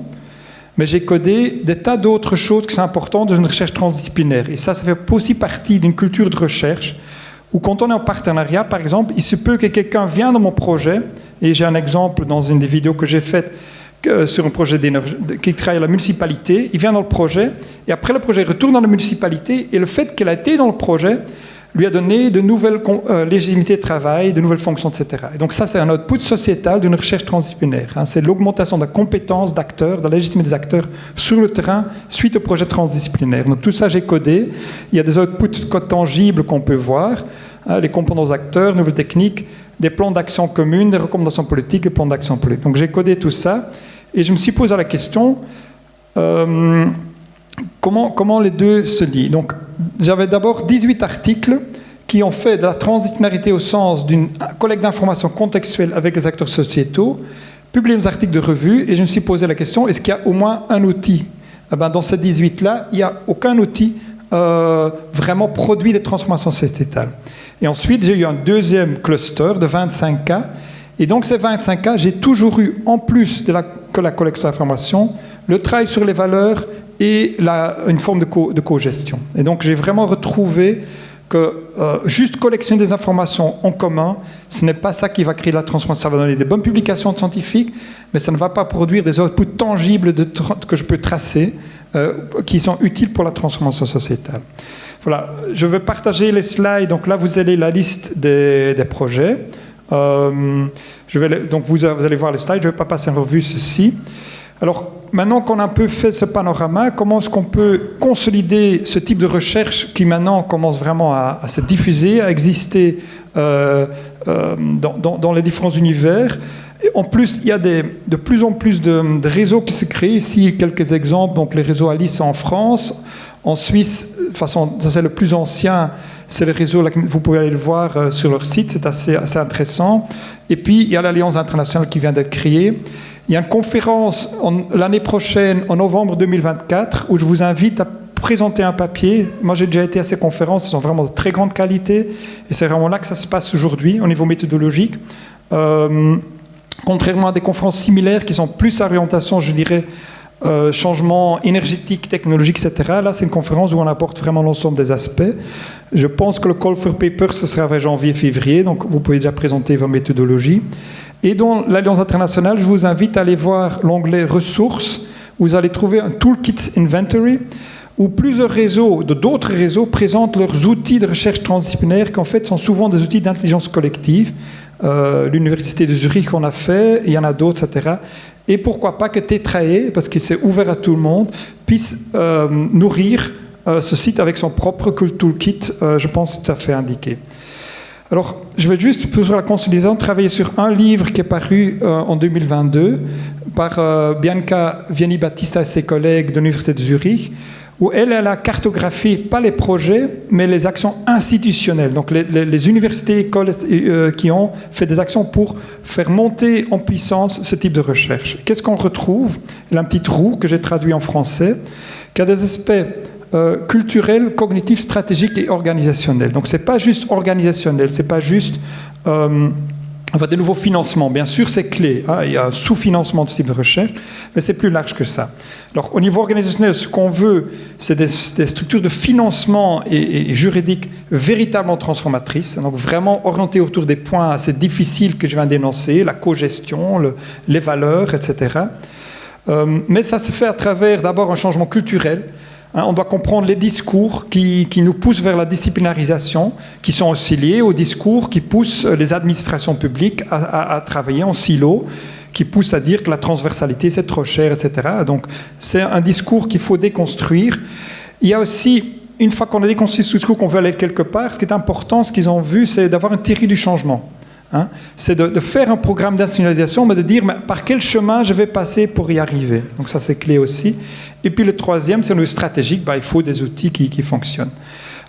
mais j'ai codé des tas d'autres choses qui sont importantes dans une recherche transdisciplinaire. Et ça fait aussi partie d'une culture de recherche où quand on est en partenariat, par exemple, il se peut que quelqu'un vienne dans mon projet, et j'ai un exemple dans une des vidéos que j'ai faites sur un projet qui travaille à la municipalité, il vient dans le projet, et après le projet il retourne dans la municipalité, et le fait qu'elle a été dans le projet lui a donné de nouvelles légitimités de travail, de nouvelles fonctions, etc. Et donc ça, c'est un output sociétal d'une recherche transdisciplinaire. C'est l'augmentation de la compétence d'acteurs, de la légitimité des acteurs sur le terrain suite au projet transdisciplinaire. Donc tout ça, j'ai codé. Il y a des outputs tangibles qu'on peut voir, les composants acteurs, nouvelles techniques, des plans d'action communes, des recommandations politiques, des plans d'action politiques. Donc j'ai codé tout ça et je me suis posé la question comment les deux se lient. Donc j'avais d'abord 18 articles qui ont fait de la transdisciplinarité au sens d'une collecte d'informations contextuelles avec les acteurs sociétaux, publié des articles de revue, et je me suis posé la question, est-ce qu'il y a au moins un outil? Dans ces 18-là, il n'y a aucun outil vraiment produit des transformations sociétales. Et ensuite, j'ai eu un deuxième cluster de 25 cas, et donc ces 25 cas, j'ai toujours eu, en plus que la collecte d'informations, le travail sur les valeurs et une forme de co-gestion. Et donc j'ai vraiment retrouvé que juste collectionner des informations en commun, ce n'est pas ça qui va créer la transformation. Ça va donner des bonnes publications scientifiques, mais ça ne va pas produire des outputs tangibles que je peux tracer, qui sont utiles pour la transformation sociétale. Voilà, je vais partager les slides. Donc là, vous avez la liste des projets. Donc vous allez voir les slides, je ne vais pas passer en revue ceci. Alors, maintenant qu'on a un peu fait ce panorama, comment est-ce qu'on peut consolider ce type de recherche qui maintenant commence vraiment à se diffuser, à exister dans les différents univers? Et en plus, il y a de plus en plus de réseaux qui se créent. Ici, quelques exemples. Donc, les réseaux Alice en France. En Suisse, de toute façon, ça c'est le plus ancien, c'est le réseau, vous pouvez aller le voir sur leur site, c'est assez intéressant. Et puis, il y a l'Alliance internationale qui vient d'être créée. Il y a une conférence l'année prochaine, en novembre 2024, où je vous invite à présenter un papier. Moi, j'ai déjà été à ces conférences, elles sont vraiment de très grande qualité, et c'est vraiment là que ça se passe aujourd'hui, au niveau méthodologique. Contrairement à des conférences similaires qui sont plus à orientation, je dirais, changement énergétique, technologique, etc. Là, c'est une conférence où on apporte vraiment l'ensemble des aspects. Je pense que le call for paper, ce sera vers janvier-février, donc vous pouvez déjà présenter vos méthodologies. Et dans l'Alliance internationale, je vous invite à aller voir l'onglet ressources, où vous allez trouver un Toolkit Inventory, où plusieurs réseaux, d'autres réseaux, présentent leurs outils de recherche transdisciplinaire, qui en fait sont souvent des outils d'intelligence collective. L'Université de Zurich en a fait, il y en a d'autres, etc. Et pourquoi pas que Tetrae, parce que c'est ouvert à tout le monde, puisse nourrir ce site avec son propre toolkit, je pense tout à fait indiqué. Alors, je vais juste, pour la consolidation, travailler sur un livre qui est paru en 2022 par Bianca Vieni Battista et ses collègues de l'Université de Zurich, où elle a cartographié, pas les projets, mais les actions institutionnelles. Donc les universités, écoles qui ont fait des actions pour faire monter en puissance ce type de recherche. Qu'est-ce qu'on retrouve? Il y a une petite roue que j'ai traduit en français, qui a des aspects culturel, cognitif, stratégique et organisationnel. Donc c'est pas juste organisationnel, c'est pas juste des nouveaux financements. Bien sûr, c'est clé. Il y a un sous-financement de ce type de recherche, mais c'est plus large que ça. Alors, au niveau organisationnel, ce qu'on veut, c'est des structures de financement et juridiques véritablement transformatrices, donc vraiment orientées autour des points assez difficiles que je viens d'énoncer, la cogestion, les valeurs, etc. Mais ça se fait à travers d'abord un changement culturel. On doit comprendre les discours qui nous poussent vers la disciplinarisation, qui sont aussi liés aux discours qui poussent les administrations publiques à travailler en silo, qui poussent à dire que la transversalité c'est trop cher, etc. Donc c'est un discours qu'il faut déconstruire. Il y a aussi, une fois qu'on a déconstruit ce discours, qu'on veut aller quelque part, ce qui est important, ce qu'ils ont vu, c'est d'avoir une théorie du changement. C'est de faire un programme d'institutionnalisation, mais de dire mais par quel chemin je vais passer pour y arriver. Donc ça, c'est clé aussi. Et puis le troisième, c'est le stratégique, il faut des outils qui fonctionnent.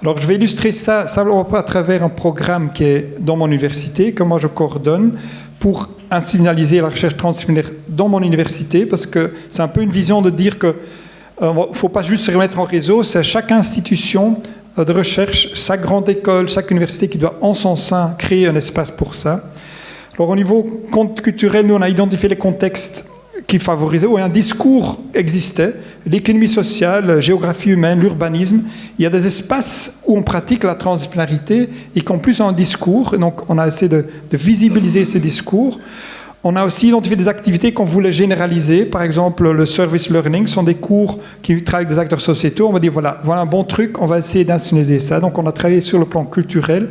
Alors je vais illustrer ça simplement à travers un programme qui est dans mon université, que moi je coordonne, pour institutionnaliser la recherche transdisciplinaire dans mon université, parce que c'est un peu une vision de dire que il ne faut pas juste se remettre en réseau, c'est chaque institution de recherche, chaque grande école, chaque université qui doit en son sein créer un espace pour ça. Alors au niveau culturel, nous on a identifié les contextes qui favorisaient, où un discours existait, l'économie sociale, géographie humaine, l'urbanisme. Il y a des espaces où on pratique la transdisciplinarité et qu'en plus un discours, donc on a essayé de visibiliser ces discours. On a aussi identifié des activités qu'on voulait généraliser. Par exemple, le service learning sont des cours qui travaillent avec des acteurs sociétaux. On va dire, voilà un bon truc, on va essayer d'institutionnaliser ça. Donc, on a travaillé sur le plan culturel.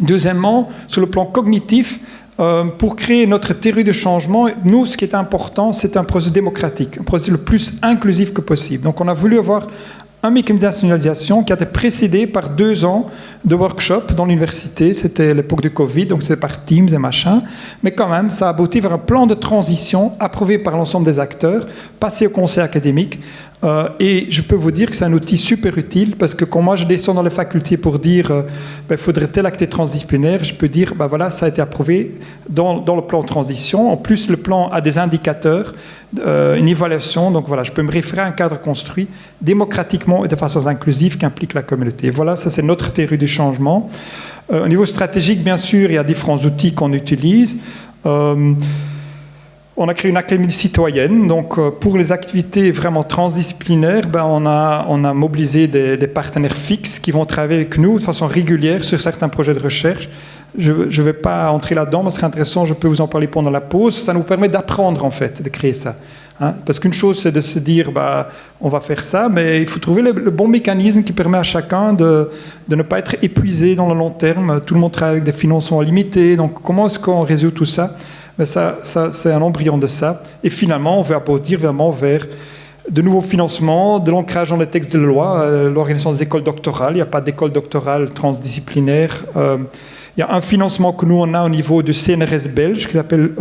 Deuxièmement, sur le plan cognitif, pour créer notre théorie de changement, nous, ce qui est important, c'est un processus démocratique, un processus le plus inclusif que possible. Donc, on a voulu avoir un mécanisme d'institutionnalisation qui a été précédé par 2 ans de workshops dans l'université. C'était l'époque du Covid, donc c'était par Teams et machin. Mais quand même, ça a abouti vers un plan de transition approuvé par l'ensemble des acteurs, passé au conseil académique. Et je peux vous dire que c'est un outil super utile, parce que quand moi je descends dans les facultés pour dire faudrait tel acte transdisciplinaire, je peux dire voilà, ça a été approuvé dans le plan de transition. En plus, le plan a des indicateurs, une évaluation. Donc voilà, je peux me référer à un cadre construit démocratiquement et de façon inclusive qui implique la communauté. Et voilà, ça c'est notre théorie du changement. Au niveau stratégique, bien sûr, il y a différents outils qu'on utilise. On a créé une académie citoyenne, donc pour les activités vraiment transdisciplinaires, on a mobilisé des partenaires fixes qui vont travailler avec nous de façon régulière sur certains projets de recherche. Je ne vais pas entrer là-dedans, mais ce serait intéressant, je peux vous en parler pendant la pause. Ça nous permet d'apprendre en fait, de créer ça. Parce qu'une chose, c'est de se dire, on va faire ça, mais il faut trouver le bon mécanisme qui permet à chacun de ne pas être épuisé dans le long terme. Tout le monde travaille avec des financements limités, donc comment est-ce qu'on résout tout ça? Mais ça, c'est un embryon de ça. Et finalement, on veut aboutir vraiment vers de nouveaux financements, de l'ancrage dans les textes de loi, l'organisation des écoles doctorales. Il n'y a pas d'école doctorale transdisciplinaire. Il y a un financement que nous, on a au niveau du CNRS belge, qui s'appelle,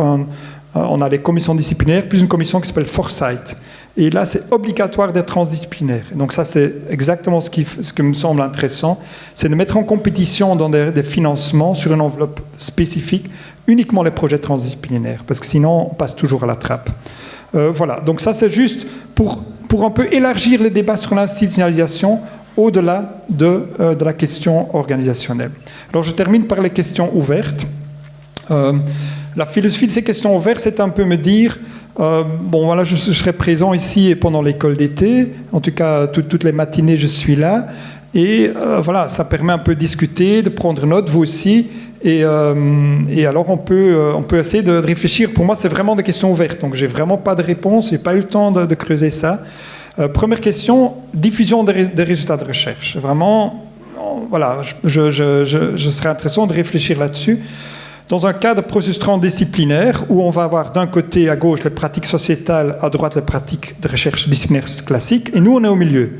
on a les commissions disciplinaires, plus une commission qui s'appelle Foresight. Et là, c'est obligatoire d'être transdisciplinaire. Donc ça, c'est exactement ce qui me semble intéressant, c'est de mettre en compétition dans des financements sur une enveloppe spécifique, uniquement les projets transdisciplinaires, parce que sinon, on passe toujours à la trappe. Voilà, donc ça, c'est juste pour un peu élargir les débats sur l'institutionnalisation au-delà de la question organisationnelle. Alors, je termine par les questions ouvertes. La philosophie de ces questions ouvertes, c'est un peu me dire... voilà, je serai présent ici pendant l'école d'été. En tout cas, toutes les matinées, je suis là. Et voilà, ça permet un peu de discuter, de prendre note, vous aussi. Et alors, on peut essayer de réfléchir. Pour moi, c'est vraiment des questions ouvertes. Donc, j'ai vraiment pas de réponse. J'ai pas eu le temps de creuser ça. Première question, diffusion des résultats de recherche. Vraiment, voilà, je serais intéressant de réfléchir là-dessus. Dans un cadre processus transdisciplinaire, où on va avoir d'un côté à gauche les pratiques sociétales, à droite les pratiques de recherche disciplinaire classiques, et nous on est au milieu.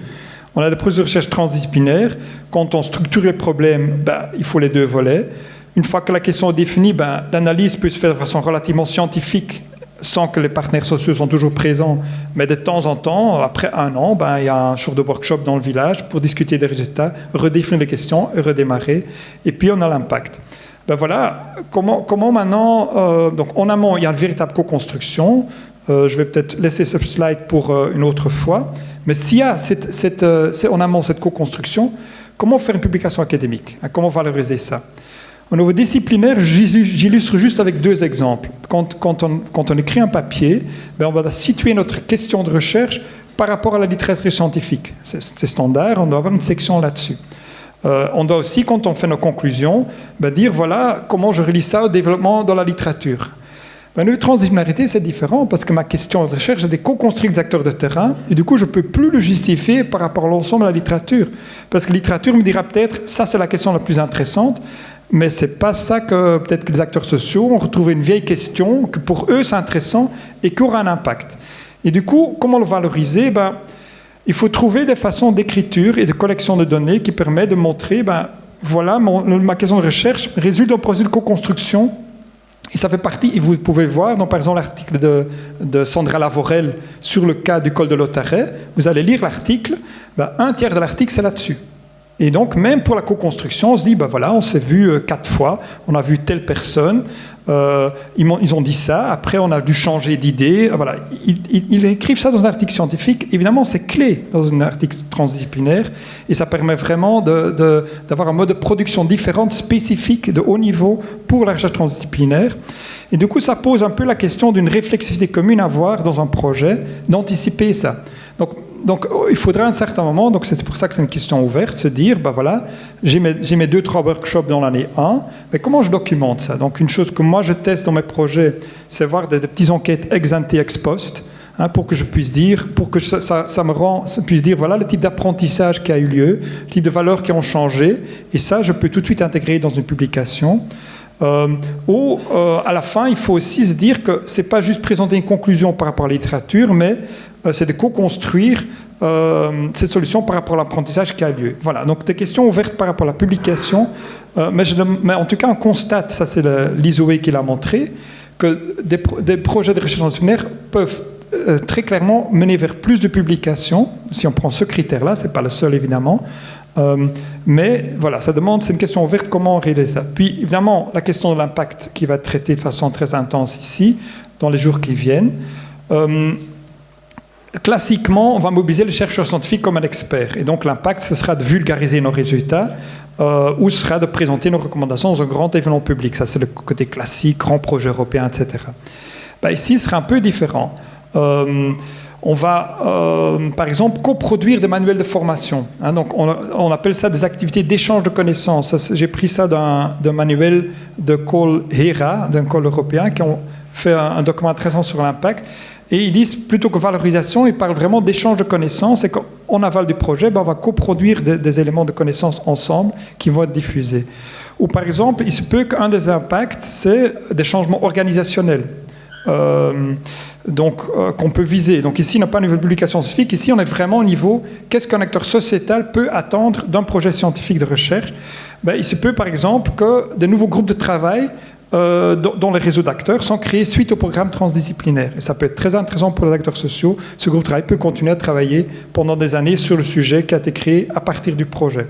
On a des processus de recherche transdisciplinaires. Quand on structure les problèmes, il faut les 2 volets. Une fois que la question est définie, l'analyse peut se faire de façon relativement scientifique, sans que les partenaires sociaux sont toujours présents, mais de temps en temps, après 1 an, il y a un jour de workshop dans le village pour discuter des résultats, redéfinir les questions et redémarrer. Et puis on a l'impact. Voilà, comment maintenant... donc en amont, il y a une véritable co-construction. Je vais peut-être laisser ce slide pour une autre fois. Mais s'il y a en amont cette co-construction, comment faire une publication académique? Comment valoriser ça? Au niveau disciplinaire, j'illustre juste avec 2 exemples. Quand on écrit un papier, on va situer notre question de recherche par rapport à la littérature scientifique. C'est standard, on doit avoir une section là-dessus. On doit aussi, quand on fait nos conclusions, dire voilà comment je relie ça au développement dans la littérature. Le transdisciplinarité, c'est différent parce que ma question de recherche, j'ai des co-construits des acteurs de terrain et du coup, je ne peux plus le justifier par rapport à l'ensemble de la littérature. Parce que la littérature me dira peut-être, ça c'est la question la plus intéressante, mais ce n'est pas ça que peut-être que les acteurs sociaux ont retrouvé une vieille question que pour eux c'est intéressant et qui aura un impact. Et du coup, comment le valoriser? Il faut trouver des façons d'écriture et de collection de données qui permettent de montrer, voilà, ma question de recherche résulte d'un processus de co-construction. Et ça fait partie, et vous pouvez voir, dans, par exemple, l'article de Sandra Lavorel sur le cas du col de Lautaret, vous allez lire l'article, 1/3 de l'article, c'est là-dessus. Et donc, même pour la co-construction, on se dit, voilà, on s'est vu 4 fois, on a vu telle personne, ils ont dit ça, après on a dû changer d'idée. Voilà. Ils écrivent ça dans un article scientifique. Évidemment, c'est clé dans un article transdisciplinaire et ça permet vraiment d'avoir un mode de production différent, spécifique, de haut niveau pour la recherche transdisciplinaire. Et du coup, ça pose un peu la question d'une réflexivité commune à avoir dans un projet, d'anticiper ça. Donc, il faudra à un certain moment, donc c'est pour ça que c'est une question ouverte, se dire, voilà, j'ai mes 2-3 workshops dans l'année 1, mais comment je documente ça? Donc, une chose que moi je teste dans mes projets, c'est voir des petites enquêtes ex ante, ex post, pour que je puisse dire, pour que ça puisse dire, voilà le type d'apprentissage qui a eu lieu, le type de valeurs qui ont changé, et ça, je peux tout de suite intégrer dans une publication. À la fin, il faut aussi se dire que ce n'est pas juste présenter une conclusion par rapport à la littérature, mais c'est de co-construire cette solution par rapport à l'apprentissage qui a lieu. Voilà, donc des questions ouvertes par rapport à la publication, mais en tout cas, on constate, ça c'est l'ISOE qui l'a montré, que des projets de recherche transdisciplinaire peuvent très clairement mener vers plus de publications, si on prend ce critère-là, ce n'est pas le seul évidemment, mais voilà, c'est une question ouverte, comment on réalise ça. Puis évidemment, la question de l'impact qui va être traitée de façon très intense ici, dans les jours qui viennent. Classiquement, on va mobiliser le chercheur scientifique comme un expert. Et donc l'impact, ce sera de vulgariser nos résultats ou ce sera de présenter nos recommandations dans un grand événement public. Ça, c'est le côté classique, grand projet européen, etc. Ici, ce sera un peu différent. On va, par exemple, coproduire des manuels de formation. Donc, on appelle ça des activités d'échange de connaissances. J'ai pris ça d'un manuel de call HERA, d'un call européen, qui ont fait un document intéressant sur l'impact. Et ils disent, plutôt que valorisation, ils parlent vraiment d'échange de connaissances. Et qu'en aval du projet, on va coproduire des éléments de connaissances ensemble qui vont être diffusés. Ou par exemple, il se peut qu'un des impacts, c'est des changements organisationnels. Qu'on peut viser. Donc ici, on n'a pas un niveau de publication scientifique. Ici, on est vraiment au niveau qu'est-ce qu'un acteur sociétal peut attendre d'un projet scientifique de recherche. Il se peut, par exemple, que de nouveaux groupes de travail dont les réseaux d'acteurs sont créés suite au programme transdisciplinaire. Et ça peut être très intéressant pour les acteurs sociaux. Ce groupe de travail peut continuer à travailler pendant des années sur le sujet qui a été créé à partir du projet.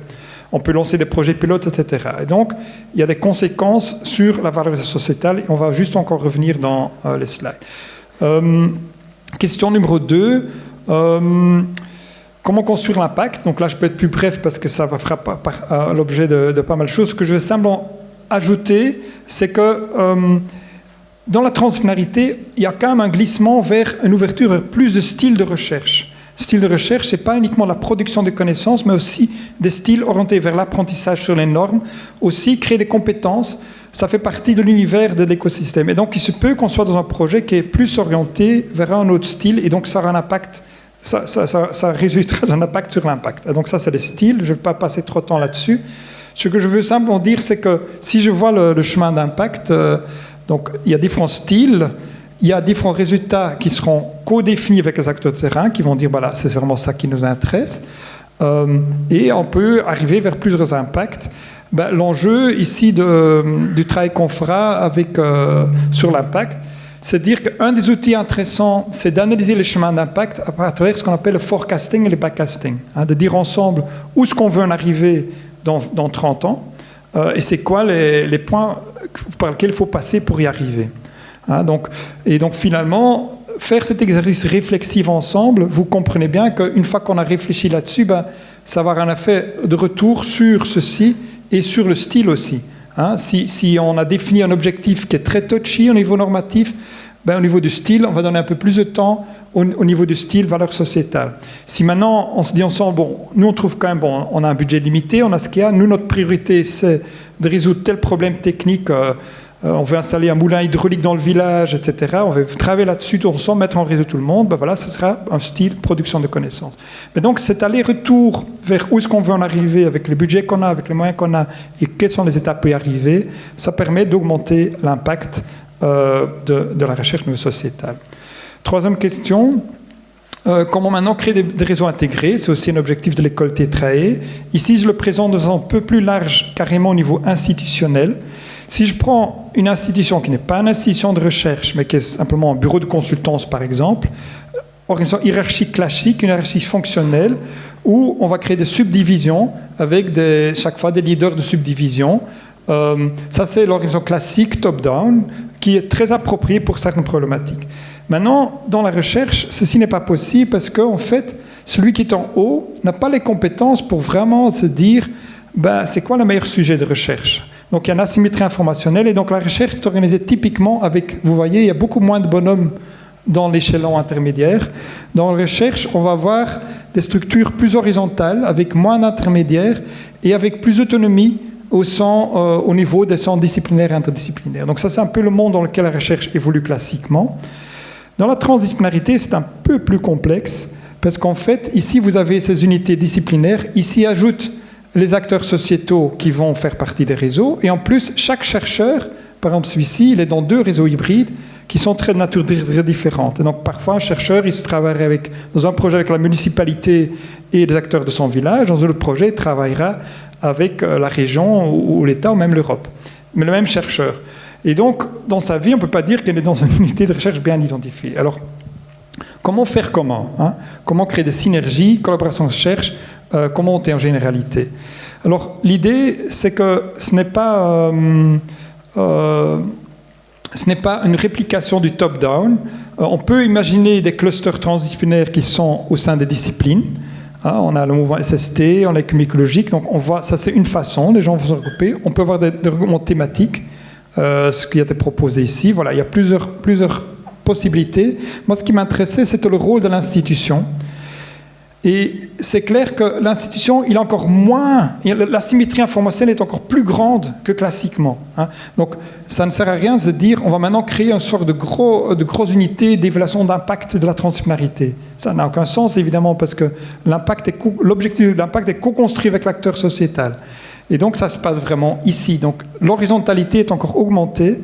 On peut lancer des projets pilotes, etc. Et donc, il y a des conséquences sur la valorisation sociétale. Et on va juste encore revenir dans les slides. Question numéro 2. Comment construire l'impact? Donc là, je peux être plus bref parce que ça fera l'objet de pas mal de choses. Ce que je vais simplement ajouter, c'est que dans la transdisciplinarité, il y a quand même un glissement vers une ouverture vers plus de styles de recherche. Style de recherche, ce n'est pas uniquement la production de connaissances, mais aussi des styles orientés vers l'apprentissage sur les normes, aussi créer des compétences. Ça fait partie de l'univers de l'écosystème. Et donc, il se peut qu'on soit dans un projet qui est plus orienté vers un autre style, et donc ça aura un impact, ça résultera d'un impact sur l'impact. Et donc ça, c'est les styles, je ne vais pas passer trop de temps là-dessus. Ce que je veux simplement dire, c'est que si je vois le chemin d'impact, donc il y a différents styles, il y a différents résultats qui seront co-définis avec les acteurs de terrain, qui vont dire, voilà, c'est vraiment ça qui nous intéresse. Et on peut arriver vers plusieurs impacts. L'enjeu ici du travail qu'on fera sur l'impact, c'est de dire qu'un des outils intéressants, c'est d'analyser les chemins d'impact à travers ce qu'on appelle le forecasting et le backcasting. De dire ensemble où est-ce qu'on veut en arriver dans 30 ans et c'est quoi les points par lesquels il faut passer pour y arriver. Donc finalement, faire cet exercice réflexif ensemble, vous comprenez bien qu'une fois qu'on a réfléchi là-dessus, ça va avoir un effet de retour sur ceci et sur le style aussi. Si on a défini un objectif qui est très touchy au niveau normatif, au niveau du style, on va donner un peu plus de temps au niveau du style, valeur sociétale. Si maintenant on se dit ensemble, nous on trouve quand même, on a un budget limité, on a ce qu'il y a, nous notre priorité c'est de résoudre tel problème technique, on veut installer un moulin hydraulique dans le village, etc. On veut travailler là-dessus ensemble, mettre en réseau tout le monde, voilà, ce sera un style production de connaissances. Mais donc cet aller-retour vers où est-ce qu'on veut en arriver avec les budgets qu'on a, avec les moyens qu'on a et quelles sont les étapes pour y arriver, ça permet d'augmenter l'impact de la recherche sociétale. Troisième question, comment maintenant créer des réseaux intégrés, c'est aussi un objectif de l'école TETRAE. Ici, je le présente de façon un peu plus large, carrément au niveau institutionnel. Si je prends une institution qui n'est pas une institution de recherche, mais qui est simplement un bureau de consultance, par exemple, organisation hiérarchique classique, une hiérarchie fonctionnelle, où on va créer des subdivisions avec chaque fois des leaders de subdivisions. Ça, c'est l'organisation classique, top-down, qui est très appropriée pour certaines problématiques. Maintenant, dans la recherche, ceci n'est pas possible parce qu'en fait, celui qui est en haut n'a pas les compétences pour vraiment se dire c'est quoi le meilleur sujet de recherche. Donc, il y a une asymétrie informationnelle et donc la recherche est organisée typiquement avec, vous voyez, il y a beaucoup moins de bonhommes dans l'échelon intermédiaire. Dans la recherche, on va avoir des structures plus horizontales avec moins d'intermédiaires et avec plus d'autonomie au niveau des centres disciplinaires et interdisciplinaires. Donc ça, c'est un peu le monde dans lequel la recherche évolue classiquement. Dans la transdisciplinarité, c'est un peu plus complexe, parce qu'en fait, ici, vous avez ces unités disciplinaires, ici ajoutent les acteurs sociétaux qui vont faire partie des réseaux, et en plus, chaque chercheur, par exemple celui-ci, il est dans 2 réseaux hybrides qui sont de nature très différente. Et donc parfois, un chercheur, il se travaillerait dans un projet avec la municipalité et les acteurs de son village, dans un autre projet, il travaillera avec la région ou l'État ou même l'Europe. Mais le même chercheur. Et donc, dans sa vie, on ne peut pas dire qu'elle est dans une unité de recherche bien identifiée. Alors, comment faire Comment créer des synergies, collaboration de recherche, comment monter en généralité? Alors, l'idée, c'est que ce n'est pas une réplication du top-down. On peut imaginer des clusters transdisciplinaires qui sont au sein des disciplines. On a le mouvement SST, on a l'économie écologique, donc on voit, ça c'est une façon, les gens vont se regrouper. On peut avoir des regroupements thématiques, ce qui a été proposé ici. Voilà, il y a plusieurs possibilités. Moi, ce qui m'intéressait, c'était le rôle de l'institution. Et c'est clair que l'institution, il est encore moins, la symétrie informationnelle est encore plus grande que classiquement. Donc, ça ne sert à rien de se dire, on va maintenant créer une sorte de grosses unités d'évaluation d'impact de la transdisciplinarité. Ça n'a aucun sens, évidemment, parce que l'objectif de l'impact est co-construit avec l'acteur sociétal. Et donc, ça se passe vraiment ici. Donc, l'horizontalité est encore augmentée.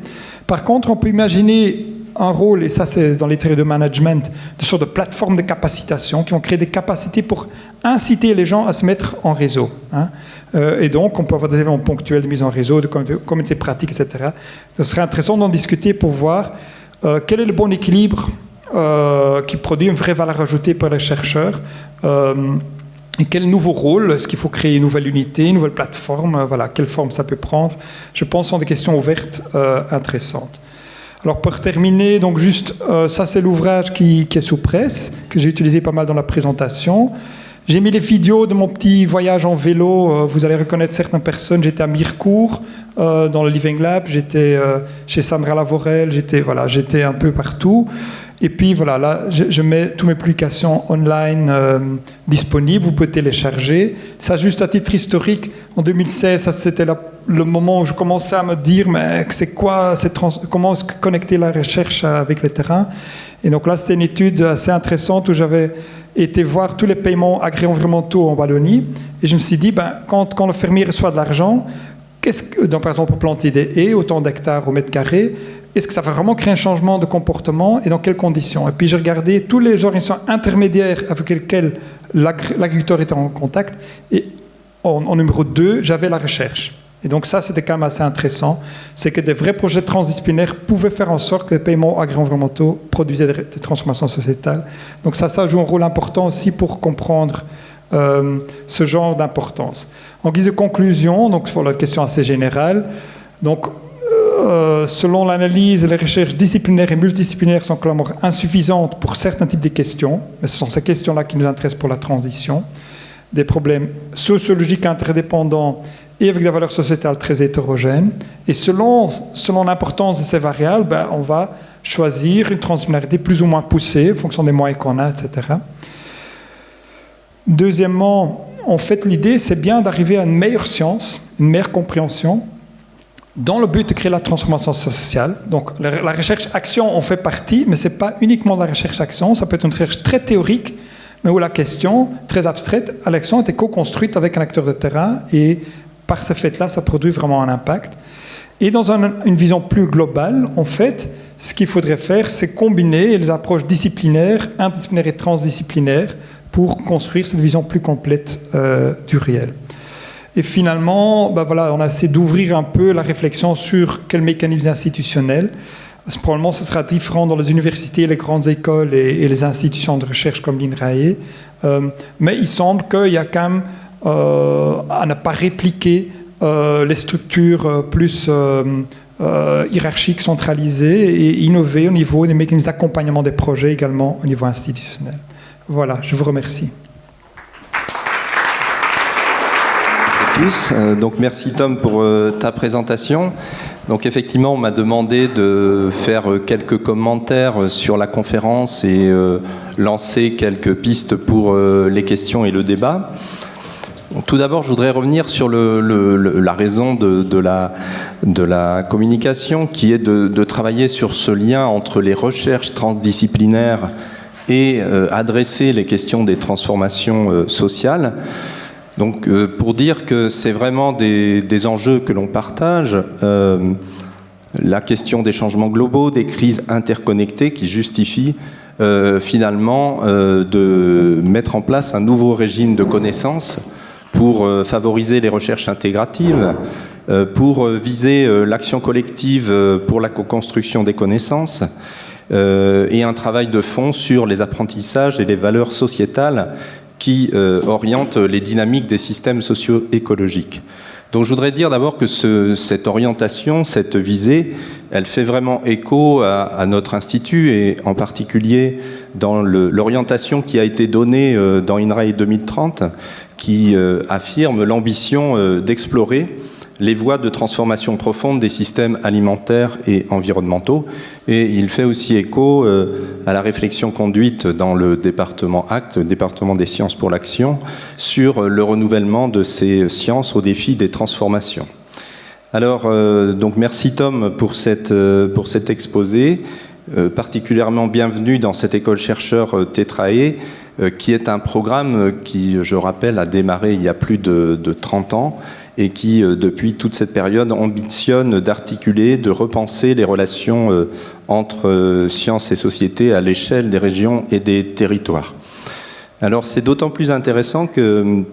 Par contre, on peut imaginer un rôle, et ça c'est dans les théories de management, de sorte de plateformes de capacitation qui vont créer des capacités pour inciter les gens à se mettre en réseau. Et donc, on peut avoir des éléments ponctuels de mise en réseau, de communautés pratiques, etc. Ce serait intéressant d'en discuter pour voir quel est le bon équilibre qui produit une vraie valeur ajoutée pour les chercheurs. Et quel nouveau rôle? Est-ce qu'il faut créer une nouvelle unité, une nouvelle plateforme? Voilà, quelle forme ça peut prendre? Je pense que ce sont des questions ouvertes intéressantes. Alors pour terminer, donc juste, ça c'est l'ouvrage qui est sous presse, que j'ai utilisé pas mal dans la présentation. J'ai mis les vidéos de mon petit voyage en vélo, vous allez reconnaître certaines personnes. J'étais à Mirecourt, dans le Living Lab, j'étais chez Sandra Lavorel, j'étais un peu partout. Et puis voilà, là, je mets toutes mes publications online disponibles, vous pouvez télécharger. Ça, juste à titre historique, en 2016, ça, c'était le moment où je commençais à me dire, mais c'est quoi, comment connecter la recherche avec le terrain? Et donc là, c'était une étude assez intéressante où j'avais été voir tous les paiements agri-environnementaux en Wallonie. Et je me suis dit, quand le fermier reçoit de l'argent, donc par exemple pour planter des haies, autant d'hectares au mètre carré, est-ce que ça va vraiment créer un changement de comportement et dans quelles conditions? Et puis j'ai regardé tous les organisations intermédiaires avec lesquelles l'agriculteur était en contact. Et en numéro 2, j'avais la recherche. Et donc ça, c'était quand même assez intéressant. C'est que des vrais projets transdisciplinaires pouvaient faire en sorte que les paiements agri-environnementaux produisaient des transformations sociétales. Donc ça joue un rôle important aussi pour comprendre ce genre d'importance. En guise de conclusion, donc sur la question assez générale, donc selon l'analyse, les recherches disciplinaires et multidisciplinaires sont clairement insuffisantes pour certains types de questions, mais ce sont ces questions-là qui nous intéressent pour la transition. Des problèmes sociologiques interdépendants et avec des valeurs sociétales très hétérogènes. Et selon l'importance de ces variables, on va choisir une transdisciplinarité plus ou moins poussée en fonction des moyens qu'on a, etc. Deuxièmement, en fait, l'idée, c'est bien d'arriver à une meilleure science, une meilleure compréhension, dans le but de créer la transformation sociale. Donc, la recherche-action en fait partie, mais ce n'est pas uniquement de la recherche-action, ça peut être une recherche très théorique, mais où la question, très abstraite, à l'action, était co-construite avec un acteur de terrain, et par ce fait-là, ça produit vraiment un impact. Et dans une vision plus globale, en fait, ce qu'il faudrait faire, c'est combiner les approches disciplinaires, interdisciplinaires et transdisciplinaires pour construire cette vision plus complète du réel. Et finalement, voilà, on a essayé d'ouvrir un peu la réflexion sur quels mécanismes institutionnels. Probablement, ce sera différent dans les universités, les grandes écoles et les institutions de recherche comme l'INRAE. Mais il semble qu'il y a quand même à ne pas répliquer les structures plus hiérarchiques, centralisées, et innover au niveau des mécanismes d'accompagnement des projets également au niveau institutionnel. Voilà, je vous remercie. Tous. Donc merci Tom pour ta présentation. Donc effectivement, on m'a demandé de faire quelques commentaires sur la conférence et lancer quelques pistes pour les questions et le débat. Tout d'abord, je voudrais revenir sur la raison de la communication, qui est de travailler sur ce lien entre les recherches transdisciplinaires et adresser les questions des transformations sociales. Donc, pour dire que c'est vraiment des enjeux que l'on partage, la question des changements globaux, des crises interconnectées qui justifient finalement de mettre en place un nouveau régime de connaissances pour favoriser les recherches intégratives, pour viser l'action collective pour la co-construction des connaissances, et un travail de fond sur les apprentissages et les valeurs sociétales qui orientent les dynamiques des systèmes socio-écologiques. Donc je voudrais dire d'abord que cette orientation, cette visée, elle fait vraiment écho à notre institut, et en particulier dans l'orientation qui a été donnée dans INRAE 2030, qui affirme l'ambition d'explorer les voies de transformation profonde des systèmes alimentaires et environnementaux. Et il fait aussi écho à la réflexion conduite dans le département ACT, le département des sciences pour l'action, sur le renouvellement de ces sciences au défi des transformations. Alors, donc merci Tom pour cet exposé, particulièrement bienvenue dans cette école chercheur Tetrae, qui est un programme qui, je rappelle, a démarré il y a plus de 30 ans, et qui, depuis toute cette période, ambitionne d'articuler, de repenser les relations entre sciences et société à l'échelle des régions et des territoires. Alors, c'est d'autant plus intéressant que,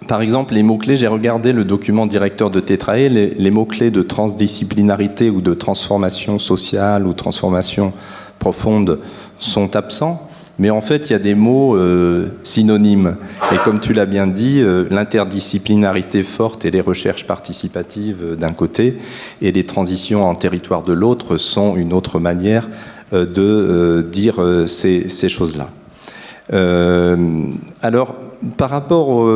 par exemple, les mots-clés, j'ai regardé le document directeur de Tetrae, les mots-clés de transdisciplinarité ou de transformation sociale ou transformation profonde sont absents. Mais en fait, il y a des mots synonymes. Et comme tu l'as bien dit, l'interdisciplinarité forte et les recherches participatives d'un côté et les transitions en territoire de l'autre sont une autre manière de dire ces choses-là. Alors, par rapport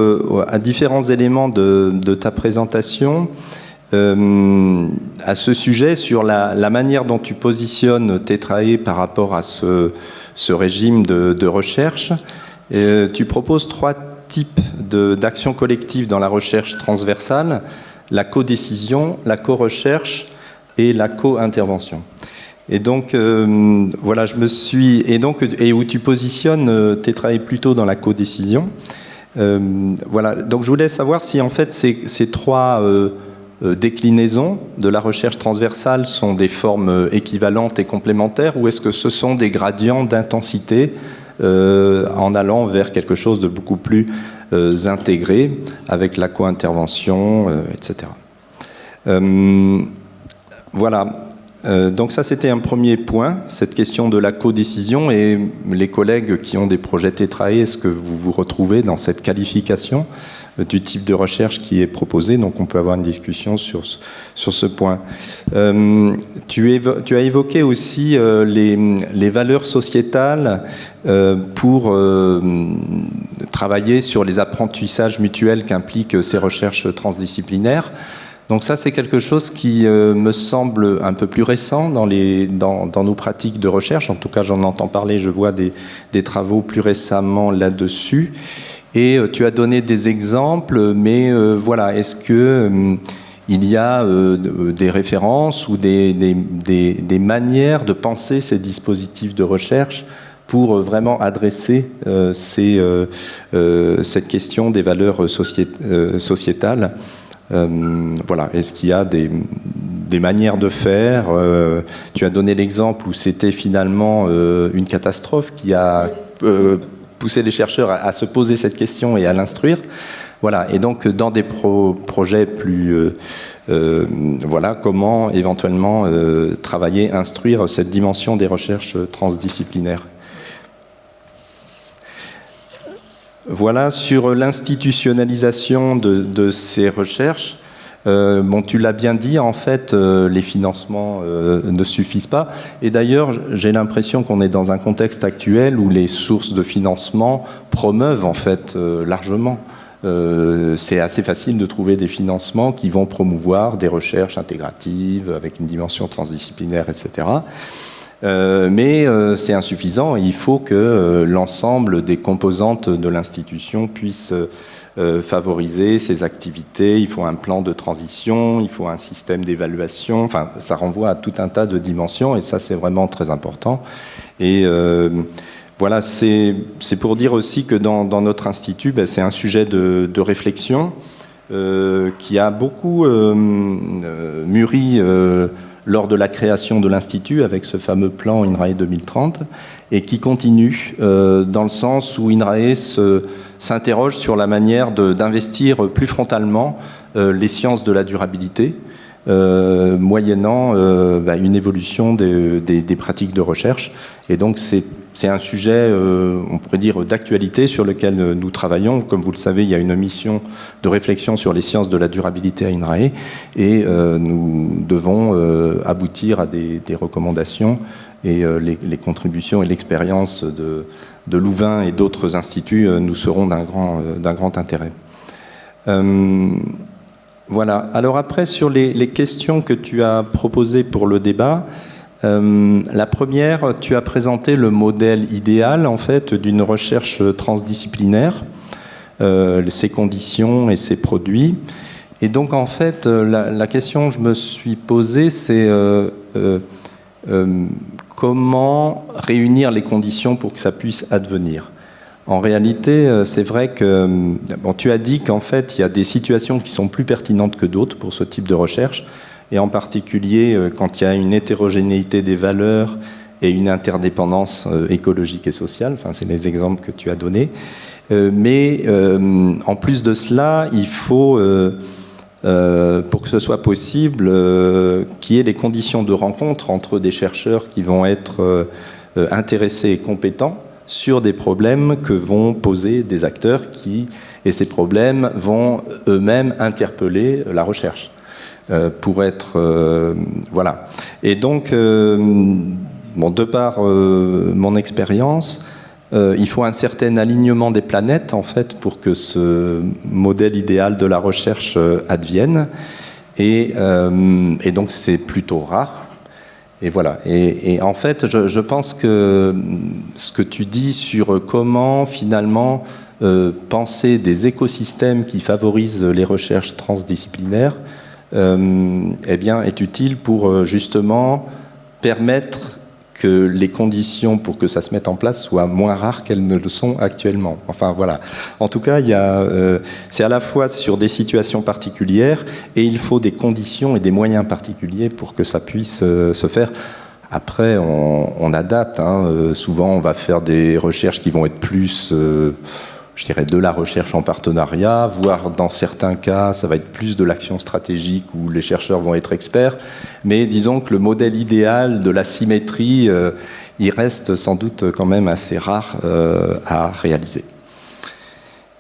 à différents éléments de ta présentation, à ce sujet, sur la manière dont tu positionnes Tetrae par rapport à ce régime de recherche, tu proposes 3 types d'actions collectives dans la recherche transversale: la codécision, la co-recherche et la co-intervention. Et donc, voilà, et où tu positionnes Tetrae plutôt dans la codécision. Voilà, donc je voulais savoir si en fait ces 3 déclinaisons de la recherche transversale sont des formes équivalentes et complémentaires, ou est-ce que ce sont des gradients d'intensité en allant vers quelque chose de beaucoup plus intégré avec la co-intervention, etc. Voilà. Donc ça, c'était un premier point, cette question de la codécision. Et les collègues qui ont des projets Tetrae, est-ce que vous vous retrouvez dans cette qualification du type de recherche qui est proposé. Donc on peut avoir une discussion sur ce point. Tu as évoqué aussi les valeurs sociétales pour travailler sur les apprentissages mutuels qu'impliquent ces recherches transdisciplinaires. Donc ça, c'est quelque chose qui me semble un peu plus récent dans nos pratiques de recherche. En tout cas, j'en entends parler, je vois des travaux plus récemment là-dessus. Et tu as donné des exemples, mais voilà, est-ce que il y a des références ou des manières de penser ces dispositifs de recherche pour vraiment adresser cette question des valeurs sociétales? Voilà, est-ce qu'il y a des manières de faire? Tu as donné l'exemple où c'était finalement une catastrophe qui a poussé les chercheurs à se poser cette question et à l'instruire. Voilà, et donc dans des projets plus... voilà, comment éventuellement travailler, instruire cette dimension des recherches transdisciplinaires. Voilà, sur l'institutionnalisation de ces recherches, bon, tu l'as bien dit, en fait, les financements ne suffisent pas. Et d'ailleurs, j'ai l'impression qu'on est dans un contexte actuel où les sources de financement promeuvent, en fait, largement. C'est assez facile de trouver des financements qui vont promouvoir des recherches intégratives avec une dimension transdisciplinaire, etc. Mais c'est insuffisant. Il faut que l'ensemble des composantes de l'institution puissent favoriser ces activités. Il faut un plan de transition, il faut un système d'évaluation. Enfin, ça renvoie à tout un tas de dimensions et ça, c'est vraiment très important. Et voilà, c'est pour dire aussi que dans notre institut, c'est un sujet de réflexion qui a beaucoup mûri lors de la création de l'Institut, avec ce fameux plan INRAE 2030, et qui continue dans le sens où INRAE s'interroge sur la manière d'investir plus frontalement les sciences de la durabilité, moyennant une évolution des pratiques de recherche. Et donc c'est un sujet, on pourrait dire, d'actualité sur lequel nous travaillons. Comme vous le savez, il y a une mission de réflexion sur les sciences de la durabilité à INRAE et nous devons aboutir à des recommandations et les contributions et l'expérience de Louvain et d'autres instituts nous seront d'un grand intérêt. Voilà. Alors après, sur les questions que tu as proposées pour le débat, la première, tu as présenté le modèle idéal en fait d'une recherche transdisciplinaire, ses conditions et ses produits. Et donc en fait, la question que je me suis posée, c'est comment réunir les conditions pour que ça puisse advenir. En réalité, c'est vrai que bon, tu as dit qu'en fait, il y a des situations qui sont plus pertinentes que d'autres pour ce type de recherche. Et en particulier quand il y a une hétérogénéité des valeurs et une interdépendance écologique et sociale, enfin, c'est les exemples que tu as donnés. Mais en plus de cela, il faut, pour que ce soit possible, qu'il y ait les conditions de rencontre entre des chercheurs qui vont être intéressés et compétents sur des problèmes que vont poser des acteurs et ces problèmes vont eux-mêmes interpeller la recherche. Pour être... voilà. Et donc, bon, de par mon expérience, il faut un certain alignement des planètes, en fait, pour que ce modèle idéal de la recherche advienne. Et donc, c'est plutôt rare. Et voilà. Et en fait, je pense que ce que tu dis sur comment, finalement, penser des écosystèmes qui favorisent les recherches transdisciplinaires, eh bien, est utile pour justement permettre que les conditions pour que ça se mette en place soient moins rares qu'elles ne le sont actuellement. Enfin voilà. En tout cas, c'est à la fois sur des situations particulières et il faut des conditions et des moyens particuliers pour que ça puisse se faire. Après, on adapte. Souvent, on va faire des recherches qui vont être plus... je dirais de la recherche en partenariat, voire dans certains cas, ça va être plus de l'action stratégique où les chercheurs vont être experts. Mais disons que le modèle idéal de la symétrie, il reste sans doute quand même assez rare à réaliser.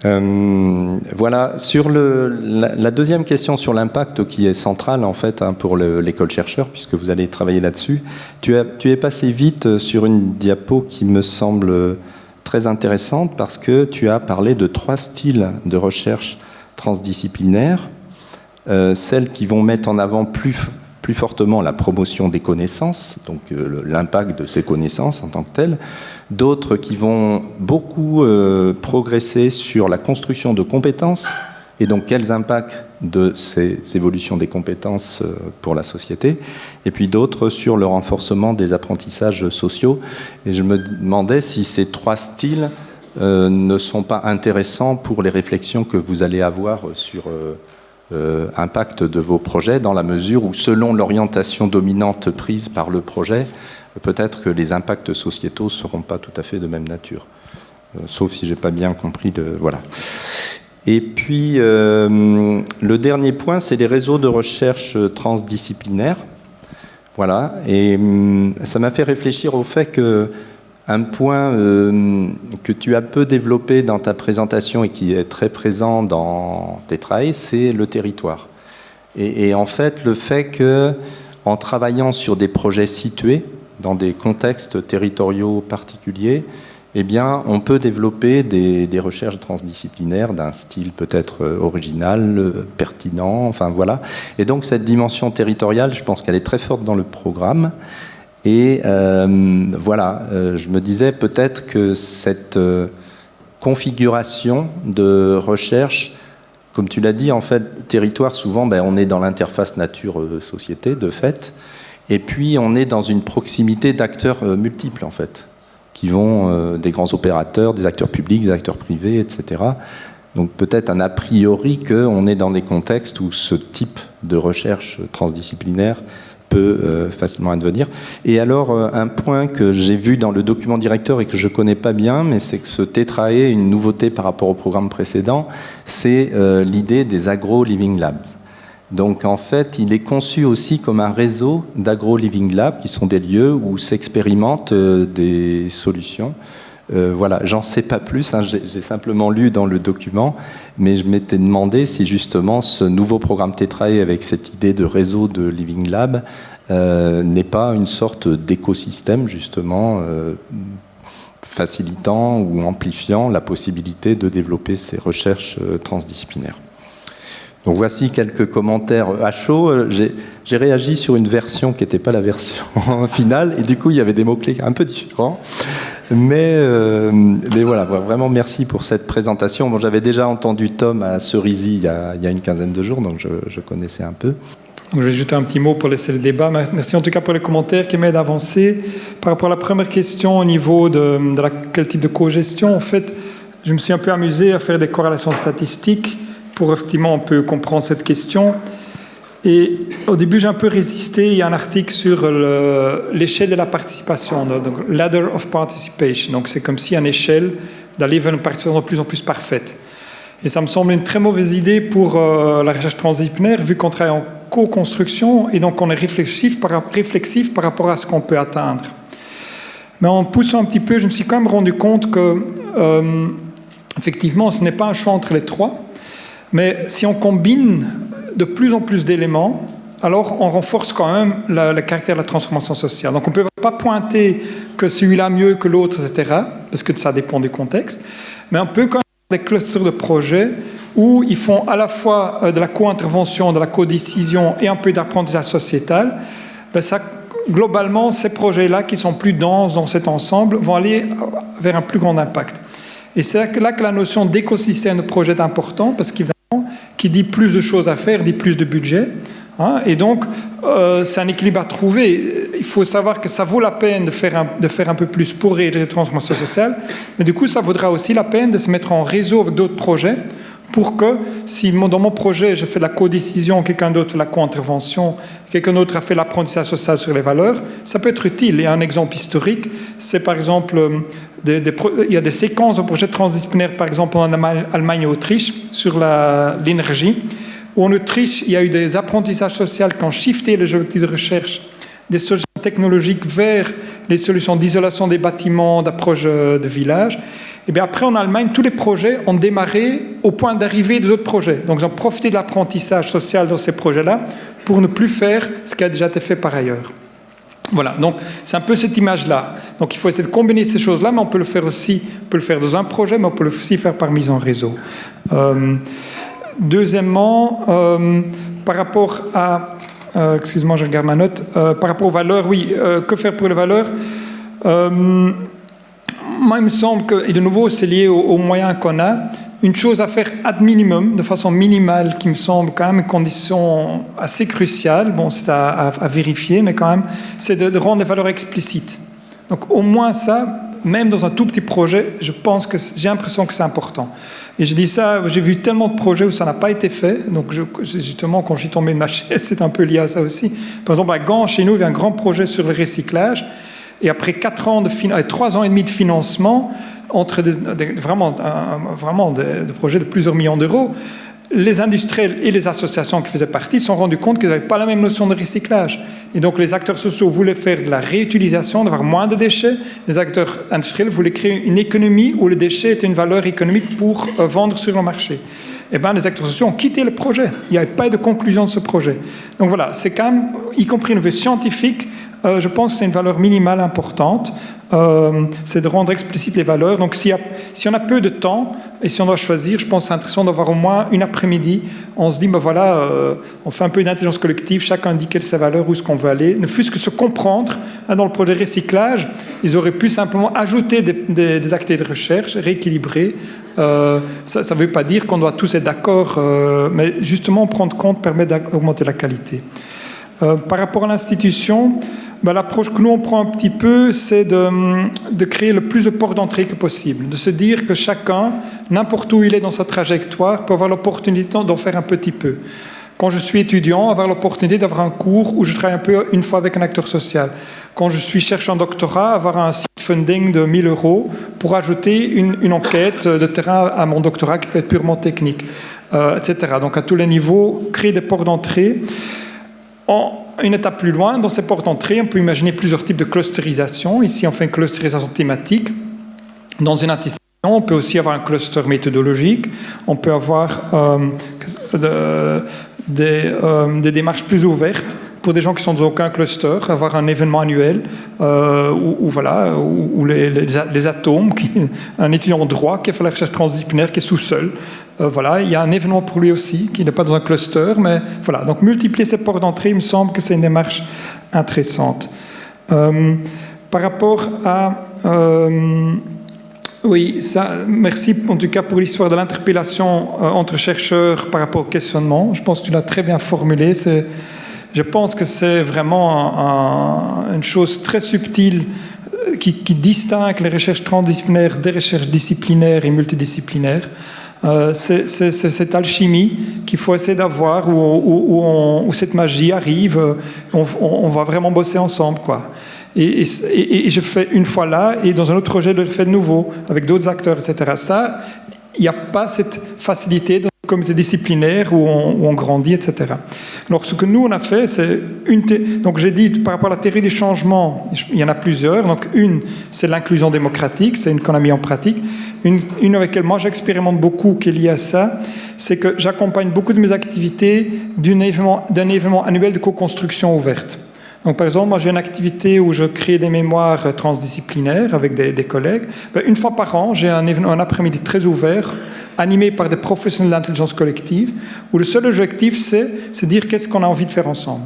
Voilà, sur la deuxième question sur l'impact qui est centrale en fait pour l'école chercheur, puisque vous allez travailler là-dessus, tu es passé vite sur une diapo qui me semble très intéressante parce que tu as parlé de 3 styles de recherche transdisciplinaire, celles qui vont mettre en avant plus fortement la promotion des connaissances, donc l'impact de ces connaissances en tant que telles, d'autres qui vont beaucoup progresser sur la construction de compétences, et donc quels impacts de ces évolutions des compétences pour la société, et puis d'autres sur le renforcement des apprentissages sociaux. Et je me demandais si ces 3 styles ne sont pas intéressants pour les réflexions que vous allez avoir sur impact de vos projets, dans la mesure où, selon l'orientation dominante prise par le projet, peut-être que les impacts sociétaux ne seront pas tout à fait de même nature. Sauf si je n'ai pas bien compris. Voilà. Et puis, le dernier point, c'est les réseaux de recherche transdisciplinaires. Voilà. Et ça m'a fait réfléchir au fait que un point que tu as peu développé dans ta présentation et qui est très présent dans tes travaux, c'est le territoire. Et en fait, le fait qu'en travaillant sur des projets situés dans des contextes territoriaux particuliers, eh bien, on peut développer des recherches transdisciplinaires d'un style peut-être original, pertinent, enfin voilà. Et donc, cette dimension territoriale, je pense qu'elle est très forte dans le programme. Et voilà, je me disais peut-être que cette configuration de recherche, comme tu l'as dit, en fait, territoire, souvent, on est dans l'interface nature-société, de fait, et puis on est dans une proximité d'acteurs multiples, en fait, qui vont des grands opérateurs, des acteurs publics, des acteurs privés, etc. Donc peut-être un a priori qu'on est dans des contextes où ce type de recherche transdisciplinaire peut facilement advenir. Et alors, un point que j'ai vu dans le document directeur et que je ne connais pas bien, mais c'est que ce TETRAE, une nouveauté par rapport au programme précédent, c'est l'idée des agro-living labs. Donc en fait, il est conçu aussi comme un réseau d'agro-living labs qui sont des lieux où s'expérimentent des solutions. Voilà, j'en sais pas plus, hein, j'ai simplement lu dans le document, mais je m'étais demandé si justement ce nouveau programme TETRAE avec cette idée de réseau de Living Lab n'est pas une sorte d'écosystème justement facilitant ou amplifiant la possibilité de développer ces recherches transdisciplinaires. Donc voici quelques commentaires à chaud. J'ai réagi sur une version qui n'était pas la version finale, et du coup il y avait des mots-clés un peu différents. Mais voilà, vraiment merci pour cette présentation. Bon, j'avais déjà entendu Tom à Cerisy il y a une quinzaine de jours, donc je connaissais un peu. Donc, je vais ajouter un petit mot pour laisser le débat. Merci en tout cas pour les commentaires qui m'aident à avancer. Par rapport à la première question au niveau de quel type de co-gestion, en fait, je me suis un peu amusé à faire des corrélations statistiques pour effectivement un peu comprendre cette question. Et au début, j'ai un peu résisté. Il y a un article sur l'échelle de la participation, donc ladder of participation. Donc c'est comme si à une échelle d'aller vers une participation de plus en plus parfaite. Et ça me semble une très mauvaise idée pour la recherche transdisciplinaire, vu qu'on travaille en co-construction et donc on est réflexif par rapport à ce qu'on peut atteindre. Mais en poussant un petit peu, je me suis quand même rendu compte que effectivement, ce n'est pas un choix entre les trois. Mais si on combine de plus en plus d'éléments, alors on renforce quand même le caractère de la transformation sociale. Donc on ne peut pas pointer que celui-là mieux que l'autre, etc., parce que ça dépend du contexte. Mais on peut quand même avoir des clusters de projets où ils font à la fois de la co-intervention, de la co-décision et un peu d'apprentissage sociétal. Globalement, ces projets-là qui sont plus denses dans cet ensemble vont aller vers un plus grand impact. Et c'est là que la notion d'écosystème de projet est importante, parce qu'évidemment, qui dit plus de choses à faire, dit plus de budget. Hein, et donc, c'est un équilibre à trouver. Il faut savoir que ça vaut la peine de faire un peu plus pour réaliser la transformation sociale, mais du coup, ça vaudra aussi la peine de se mettre en réseau avec d'autres projets pour que, si dans mon projet, je fais la co-décision, quelqu'un d'autre fait la co-intervention, quelqu'un d'autre a fait l'apprentissage social sur les valeurs, ça peut être utile. Et un exemple historique, c'est par exemple, il y a des séquences de projets transdisciplinaires, par exemple en Allemagne et Autriche, sur l'énergie, où en Autriche, il y a eu des apprentissages sociaux qui ont shifté les objectifs de recherche des sociétés technologiques vers les solutions d'isolation des bâtiments, d'approche de villages. Et bien après, en Allemagne, tous les projets ont démarré au point d'arrivée des autres projets. Donc, ils ont profité de l'apprentissage social dans ces projets-là pour ne plus faire ce qui a déjà été fait par ailleurs. Voilà, donc c'est un peu cette image-là. Donc, il faut essayer de combiner ces choses-là, mais on peut le faire aussi, on peut le faire dans un projet, mais on peut le aussi faire par mise en réseau. Deuxièmement, par rapport à... excuse-moi, je regarde ma note. Par rapport aux valeurs, oui, que faire pour les valeurs moi, il me semble que, et de nouveau, c'est lié aux moyens qu'on a, une chose à faire ad minimum, de façon minimale, qui me semble quand même une condition assez cruciale, bon, c'est à vérifier, mais quand même, c'est de rendre les valeurs explicites. Donc, au moins ça, même dans un tout petit projet, je pense que j'ai l'impression que c'est important. Et je dis ça, j'ai vu tellement de projets où ça n'a pas été fait, donc justement, quand je suis tombé de ma chaise, c'est un peu lié à ça aussi. Par exemple, à Gand, chez nous, il y a un grand projet sur le recyclage. Et après 3 ans et demi de financement, entre vraiment des projets de plusieurs millions d'euros, les industriels et les associations qui faisaient partie se sont rendus compte qu'ils n'avaient pas la même notion de recyclage. Et donc les acteurs sociaux voulaient faire de la réutilisation, d'avoir moins de déchets. Les acteurs industriels voulaient créer une économie où le déchet était une valeur économique pour vendre sur le marché. Eh bien, les acteurs sociaux ont quitté le projet. Il n'y avait pas eu de conclusion de ce projet. Donc voilà, c'est quand même, y compris une vue scientifique, je pense que c'est une valeur minimale importante. C'est de rendre explicites les valeurs. Donc si on a peu de temps et si on doit choisir, je pense que c'est intéressant d'avoir au moins une après-midi. On se dit, ben voilà, on fait un peu d'intelligence collective, chacun dit quelles sont ses valeurs, où est-ce qu'on veut aller. Ne fût-ce que se comprendre. Dans le projet recyclage, ils auraient pu simplement ajouter des actes de recherche, rééquilibrer. Ça ne veut pas dire qu'on doit tous être d'accord, mais justement prendre compte permet d'augmenter la qualité. Par rapport à l'institution, l'approche que nous on prend un petit peu, c'est de créer le plus de portes d'entrée que possible, de se dire que chacun, n'importe où il est dans sa trajectoire, peut avoir l'opportunité d'en faire un petit peu. Quand je suis étudiant, avoir l'opportunité d'avoir un cours où je travaille un peu une fois avec un acteur social. Quand je suis chercheur en doctorat, avoir un seed funding de 1 000 € pour ajouter une enquête de terrain à mon doctorat qui peut être purement technique, etc. Donc à tous les niveaux, créer des portes d'entrée. Une étape plus loin, dans ces portes d'entrée, on peut imaginer plusieurs types de clusterisation. Ici, on fait une clusterisation thématique. Dans une institution, on peut aussi avoir un cluster méthodologique. On peut avoir des démarches plus ouvertes pour des gens qui sont dans aucun cluster, avoir un événement annuel où les atomes, un étudiant en droit qui a fait la recherche transdisciplinaire, qui est sous-seul, il y a un événement pour lui aussi, qui n'est pas dans un cluster, mais voilà. Donc multiplier ces portes d'entrée, il me semble que c'est une démarche intéressante. Par rapport à... oui, ça, merci en tout cas pour l'histoire de l'interpellation entre chercheurs par rapport au questionnement. Je pense que tu l'as très bien formulé. Je pense que c'est vraiment une chose très subtile qui distingue les recherches transdisciplinaires des recherches disciplinaires et multidisciplinaires. C'est cette alchimie qu'il faut essayer d'avoir où cette magie arrive, on va vraiment bosser ensemble, quoi. Et je fais une fois là, et dans un autre projet, je le fais de nouveau, avec d'autres acteurs, etc. Ça, il n'y a pas cette facilité dans le comité disciplinaire où on grandit, etc. Alors, ce que nous, on a fait, c'est donc j'ai dit, par rapport à la théorie des changements, il y en a plusieurs. Donc, une, c'est l'inclusion démocratique, c'est une qu'on a mis en pratique. Une avec laquelle moi, j'expérimente beaucoup, qui est liée à ça, c'est que j'accompagne beaucoup de mes activités d'un événement annuel de co-construction ouverte. Donc, par exemple, moi, j'ai une activité où je crée des mémoires transdisciplinaires avec des collègues. Une fois par an, j'ai un après-midi très ouvert, animé par des professionnels d'intelligence collective, où le seul objectif, c'est dire qu'est-ce qu'on a envie de faire ensemble.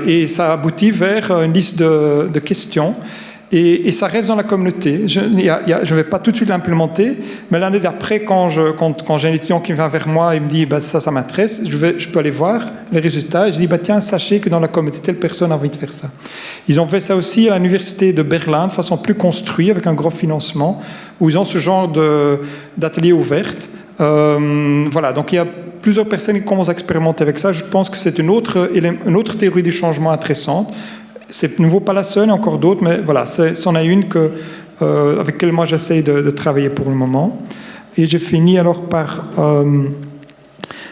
Et ça aboutit vers une liste de questions. Et ça reste dans la communauté. Je ne vais pas tout de suite l'implémenter, mais l'année d'après, quand j'ai un étudiant qui vient vers moi et me dit ça m'intéresse, je peux aller voir les résultats. Et je dis tiens, sachez que dans la communauté, telle personne a envie de faire ça. Ils ont fait ça aussi à l'université de Berlin de façon plus construite, avec un gros financement, où ils ont ce genre d'atelier ouvert. Donc il y a plusieurs personnes qui commencent à expérimenter avec ça. Je pense que c'est une autre théorie du changement intéressante. C'est de nouveau pas la seule, il y a encore d'autres, mais voilà, c'en a une avec laquelle moi j'essaye de travailler pour le moment. Et j'ai fini alors par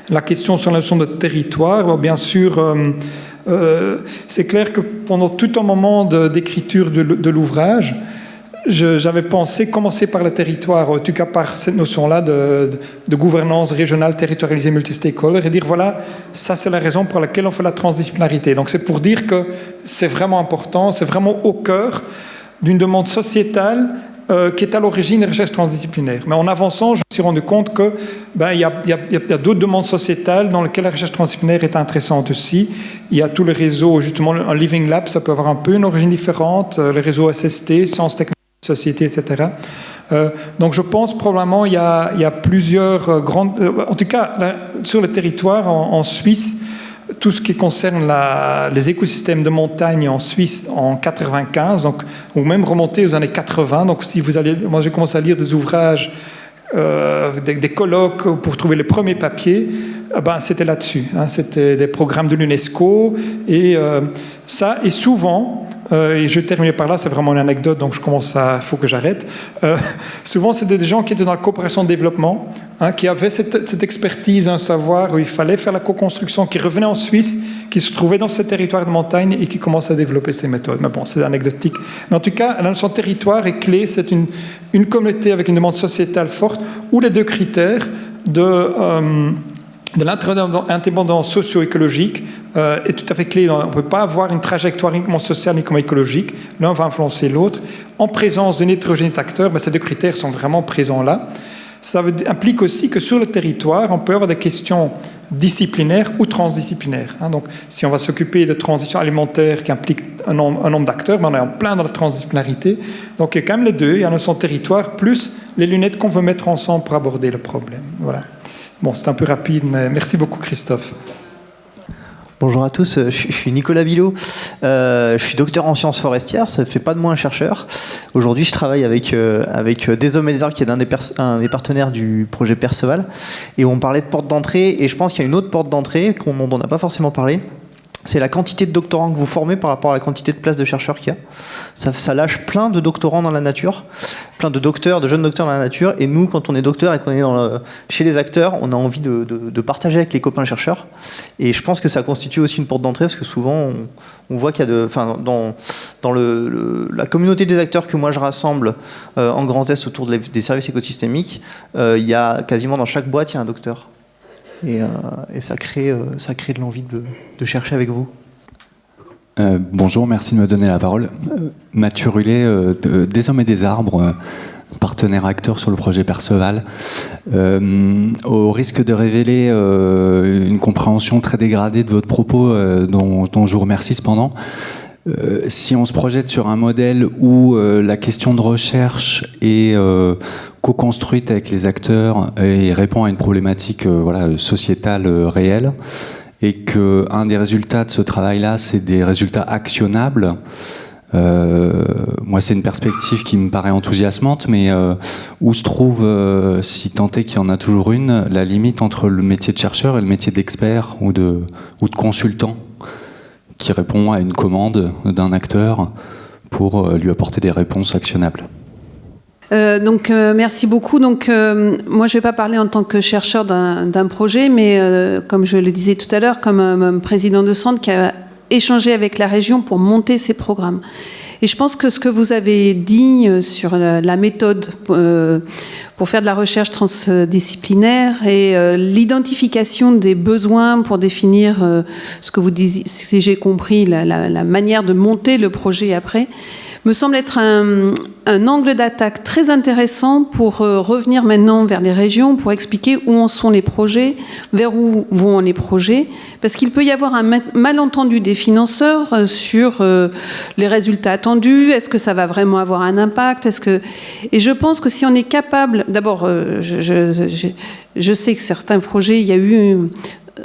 la question sur la notion de territoire. Bien sûr, C'est clair que pendant tout un moment d'écriture de l'ouvrage, j'avais pensé commencer par le territoire, en tout cas par cette notion-là de gouvernance régionale, territorialisée, multi-stakeholder, et dire voilà, ça c'est la raison pour laquelle on fait la transdisciplinarité. Donc c'est pour dire que c'est vraiment important, c'est vraiment au cœur d'une demande sociétale qui est à l'origine des recherches transdisciplinaires. Mais en avançant, je me suis rendu compte que il y a d'autres demandes sociétales dans lesquelles la recherche transdisciplinaire est intéressante aussi. Il y a tout le réseau, justement, un Living Lab, ça peut avoir un peu une origine différente, le réseau SST, Sciences, Technologies, Société, etc. Donc je pense probablement il y a plusieurs grandes... en tout cas, sur le territoire, en Suisse, tout ce qui concerne les écosystèmes de montagne en Suisse en 95, donc, ou même remonter aux années 80. Donc si vous allez, moi j'ai commencé à lire des ouvrages, des colloques pour trouver les premiers papiers, c'était là-dessus. C'était des programmes de l'UNESCO et ça, et souvent, et je vais terminer par là, c'est vraiment une anecdote, donc il faut que j'arrête. Souvent, c'était des gens qui étaient dans la coopération de développement, qui avaient cette expertise, un savoir où il fallait faire la co-construction, qui revenaient en Suisse, qui se trouvaient dans ce territoire de montagne et qui commençaient à développer ces méthodes. Mais bon, c'est anecdotique. Mais en tout cas, la notion de territoire est clé. C'est une communauté avec une demande sociétale forte, où les deux critères de l'interdépendance socio-écologique est tout à fait clé. On ne peut pas avoir une trajectoire uniquement sociale, uniquement écologique. L'un va influencer l'autre. En présence d'une hétérogénéité d'acteurs, ces deux critères sont vraiment présents là. Ça implique aussi que sur le territoire, on peut avoir des questions disciplinaires ou transdisciplinaires. Donc, si on va s'occuper de transition alimentaire qui implique un nombre d'acteurs, on est en plein dans la transdisciplinarité. Donc, il y a quand même les deux. Il y a son territoire, plus les lunettes qu'on veut mettre ensemble pour aborder le problème. Voilà. Bon, c'est un peu rapide, mais merci beaucoup, Christophe. Bonjour à tous, je suis Nicolas Bilot, je suis docteur en sciences forestières, ça ne fait pas de moi un chercheur. Aujourd'hui, je travaille avec Des Hommes et des Arbres, qui est un des partenaires du projet Perceval, et on parlait de porte d'entrée, et je pense qu'il y a une autre porte d'entrée dont on n'a pas forcément parlé. C'est la quantité de doctorants que vous formez par rapport à la quantité de places de chercheurs qu'il y a. Ça lâche plein de doctorants dans la nature, plein de docteurs, de jeunes docteurs dans la nature. Et nous, quand on est docteur et qu'on est chez les acteurs, on a envie de partager avec les copains chercheurs. Et je pense que ça constitue aussi une porte d'entrée, parce que souvent, on voit qu'il y a dans la communauté des acteurs que moi je rassemble en Grand Est autour des services écosystémiques, il y a quasiment dans chaque boîte, il y a un docteur. Et ça crée de l'envie de chercher avec vous. Bonjour, merci de me donner la parole. Mathieu Rullet, Des Hommes et des Arbres, partenaire acteur sur le projet Perceval. Au risque de révéler une compréhension très dégradée de votre propos, dont je vous remercie cependant, si on se projette sur un modèle où la question de recherche est co-construite avec les acteurs et répond à une problématique sociétale réelle, et qu'un des résultats de ce travail-là, c'est des résultats actionnables, moi c'est une perspective qui me paraît enthousiasmante, mais où se trouve, si tant est qu'il y en a toujours une, la limite entre le métier de chercheur et le métier d'expert ou de consultant, qui répond à une commande d'un acteur pour lui apporter des réponses actionnables. Merci beaucoup. Moi, je ne vais pas parler en tant que chercheur d'un projet, mais comme je le disais tout à l'heure, comme un président de centre qui a échangé avec la région pour monter ces programmes. Et je pense que ce que vous avez dit sur la méthode pour faire de la recherche transdisciplinaire et l'identification des besoins pour définir ce que vous disiez, si j'ai compris, la manière de monter le projet après, me semble être un angle d'attaque très intéressant pour revenir maintenant vers les régions, pour expliquer où en sont les projets, vers où vont les projets, parce qu'il peut y avoir un malentendu des financeurs sur les résultats attendus, est-ce que ça va vraiment avoir un impact, et je pense que si on est capable, d'abord, je sais que certains projets, il y a eu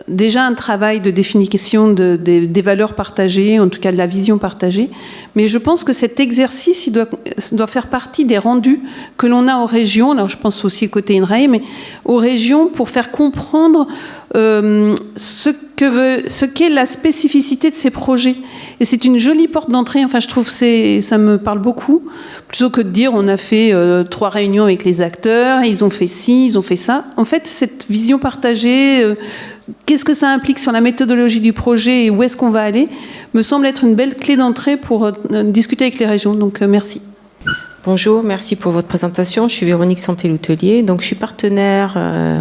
déjà un travail de définition des valeurs partagées, en tout cas de la vision partagée. Mais je pense que cet exercice il doit faire partie des rendus que l'on a aux régions. Alors je pense aussi côté INRAE, mais aux régions pour faire comprendre ce ce qu'est la spécificité de ces projets. Et c'est une jolie porte d'entrée. Enfin, je trouve que ça me parle beaucoup. Plutôt que de dire on a fait 3 réunions avec les acteurs, ils ont fait ci, ils ont fait ça. En fait, cette vision partagée, qu'est-ce que ça implique sur la méthodologie du projet et où est-ce qu'on va aller, me semble être une belle clé d'entrée pour discuter avec les régions. Donc, merci. Bonjour, merci pour votre présentation. Je suis Véronique Santé-Loutelier, donc je suis partenaire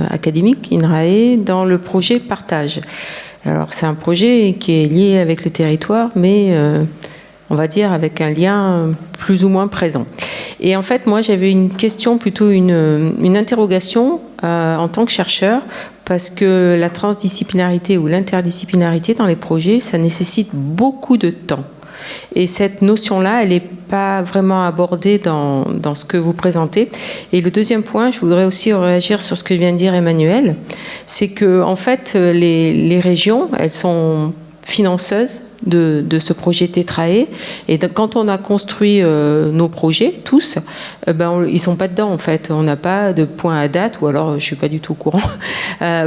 académique INRAE dans le projet Partage. Alors c'est un projet qui est lié avec le territoire, mais on va dire avec un lien plus ou moins présent. Et en fait, moi j'avais une question, plutôt une interrogation en tant que chercheur, parce que la transdisciplinarité ou l'interdisciplinarité dans les projets, ça nécessite beaucoup de temps. Et cette notion-là, elle n'est pas vraiment abordée dans ce que vous présentez. Et le deuxième point, je voudrais aussi réagir sur ce que vient de dire Emmanuel, c'est que en fait, les régions, elles sont financeuses de ce projet Tetrae. Et quand on a construit nos projets, tous, ils sont pas dedans en fait. On n'a pas de point à date, ou alors je suis pas du tout au courant,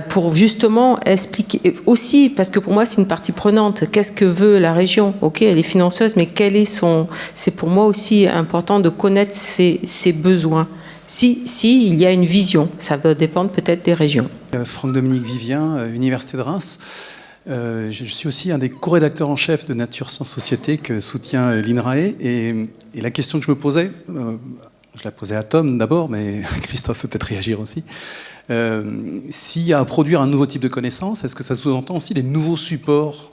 pour justement expliquer aussi, parce que pour moi c'est une partie prenante. Qu'est-ce que veut la région? Ok, elle est financeuse, mais quel est c'est pour moi aussi important de connaître ses besoins. Si il y a une vision, ça va dépendre peut-être des régions. Franck-Dominique Vivien, Université de Reims. Je suis aussi un des co-rédacteurs en chef de Nature Sciences Société que soutient l'INRAE. Et la question que je me posais, je la posais à Tom d'abord, mais Christophe peut peut-être réagir aussi. S'il y a à produire un nouveau type de connaissance, est-ce que ça sous-entend aussi des nouveaux supports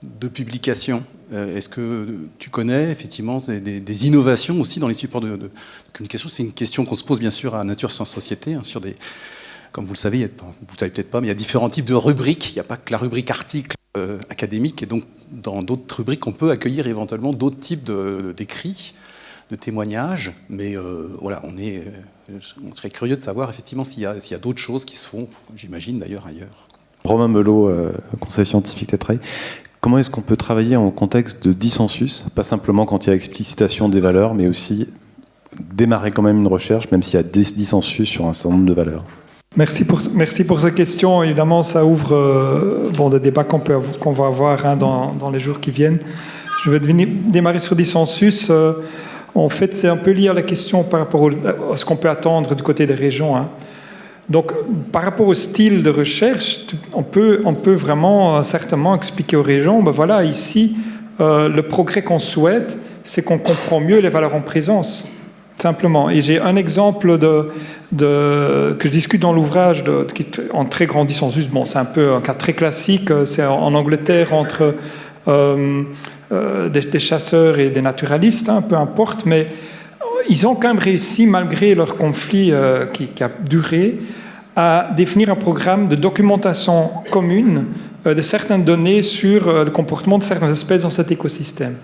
de publication? Est-ce que tu connais effectivement des innovations aussi dans les supports de communication? C'est une question qu'on se pose bien sûr à Nature Sciences Société, hein, sur des... Comme vous le savez, vous ne savez peut-être pas, mais il y a différents types de rubriques. Il n'y a pas que la rubrique article académique. Et donc, dans d'autres rubriques, on peut accueillir éventuellement d'autres types d'écrits, de témoignages. Mais voilà, on serait curieux de savoir effectivement s'il y a d'autres choses qui se font, j'imagine d'ailleurs ailleurs. Romain Belot, conseil scientifique Tetrae. Comment est-ce qu'on peut travailler en contexte de dissensus, pas simplement quand il y a explicitation des valeurs, mais aussi démarrer quand même une recherche, même s'il y a des dissensus sur un certain nombre de valeurs? Merci pour cette question. Évidemment, ça ouvre des débats qu'on va avoir dans les jours qui viennent. Je vais démarrer sur dissensus. En fait, c'est un peu lié à la question par rapport à ce qu'on peut attendre du côté des régions. Hein. Donc, par rapport au style de recherche, on peut vraiment certainement expliquer aux régions, voilà, ici, le progrès qu'on souhaite, c'est qu'on comprend mieux les valeurs en présence. Simplement. Et j'ai un exemple que je discute dans l'ouvrage qui est en très grand dissensus. Bon, c'est un peu un cas très classique. C'est en Angleterre entre des chasseurs et des naturalistes, hein, peu importe. Mais ils ont quand même réussi, malgré leur conflit qui a duré, à définir un programme de documentation commune de certaines données sur le comportement de certaines espèces dans cet écosystème.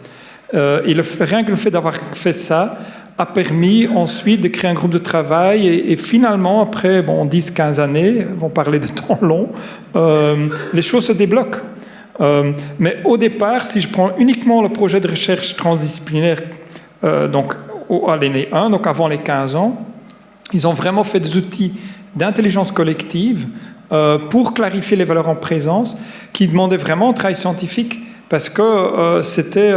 Et rien que le fait d'avoir fait ça a permis ensuite de créer un groupe de travail et finalement, après 10-15 années, on parlait de temps long, les choses se débloquent. Mais au départ, si je prends uniquement le projet de recherche transdisciplinaire, donc à l'année 1, donc avant les 15 ans, ils ont vraiment fait des outils d'intelligence collective pour clarifier les valeurs en présence qui demandaient vraiment un travail scientifique parce que c'était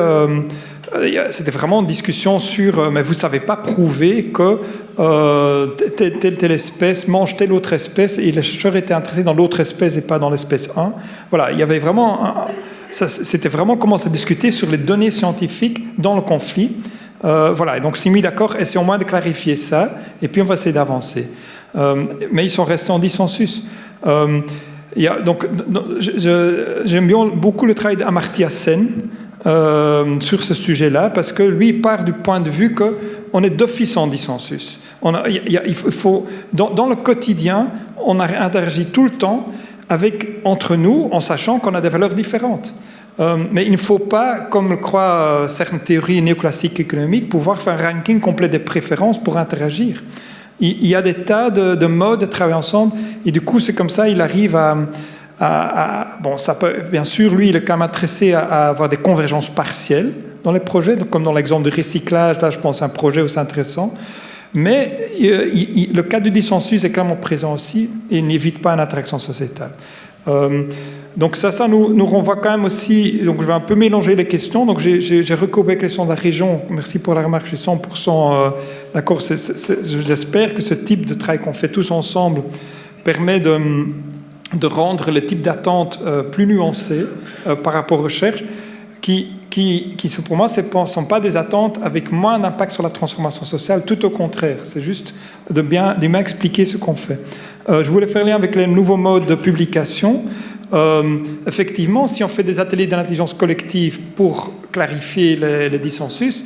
vraiment une discussion sur mais vous ne savez pas prouver que telle espèce mange telle autre espèce et les chercheurs étaient intéressés dans l'autre espèce et pas dans l'espèce 1. Voilà, il y avait vraiment c'était vraiment commencer à discuter sur les données scientifiques dans le conflit. Voilà, et donc s'est mis d'accord, essayons au moins de clarifier ça et puis on va essayer d'avancer. Mais ils sont restés en dissensus. J'aime bien beaucoup le travail d'Amartya Sen sur ce sujet-là, parce que lui part du point de vue qu'on est d'office en dissensus. Il faut, dans le quotidien, on interagit tout le temps entre nous, en sachant qu'on a des valeurs différentes. Mais il ne faut pas, comme le croient certaines théories néoclassiques économiques, pouvoir faire un ranking complet des préférences pour interagir. Il y a des tas de modes de travailler ensemble, et du coup, c'est comme ça, il arrive ça peut, bien sûr, lui, il est quand même intéressé à avoir des convergences partielles dans les projets, donc comme dans l'exemple de recyclage, là, je pense à un projet où c'est intéressant. Mais le cas du dissensus est clairement présent aussi et n'évite pas une interaction sociétale. Donc ça nous renvoie quand même aussi, donc je vais un peu mélanger les questions, donc j'ai recoupé les questions de la région, merci pour la remarque, je suis 100% d'accord, j'espère que ce type de travail qu'on fait tous ensemble permet de rendre le type d'attente plus nuancé par rapport aux recherches, qui pour moi ne sont pas des attentes avec moins d'impact sur la transformation sociale, tout au contraire, c'est juste de bien expliquer ce qu'on fait. Je voulais faire lien avec les nouveaux modes de publication. Effectivement, si on fait des ateliers d'intelligence collective pour clarifier les dissensus,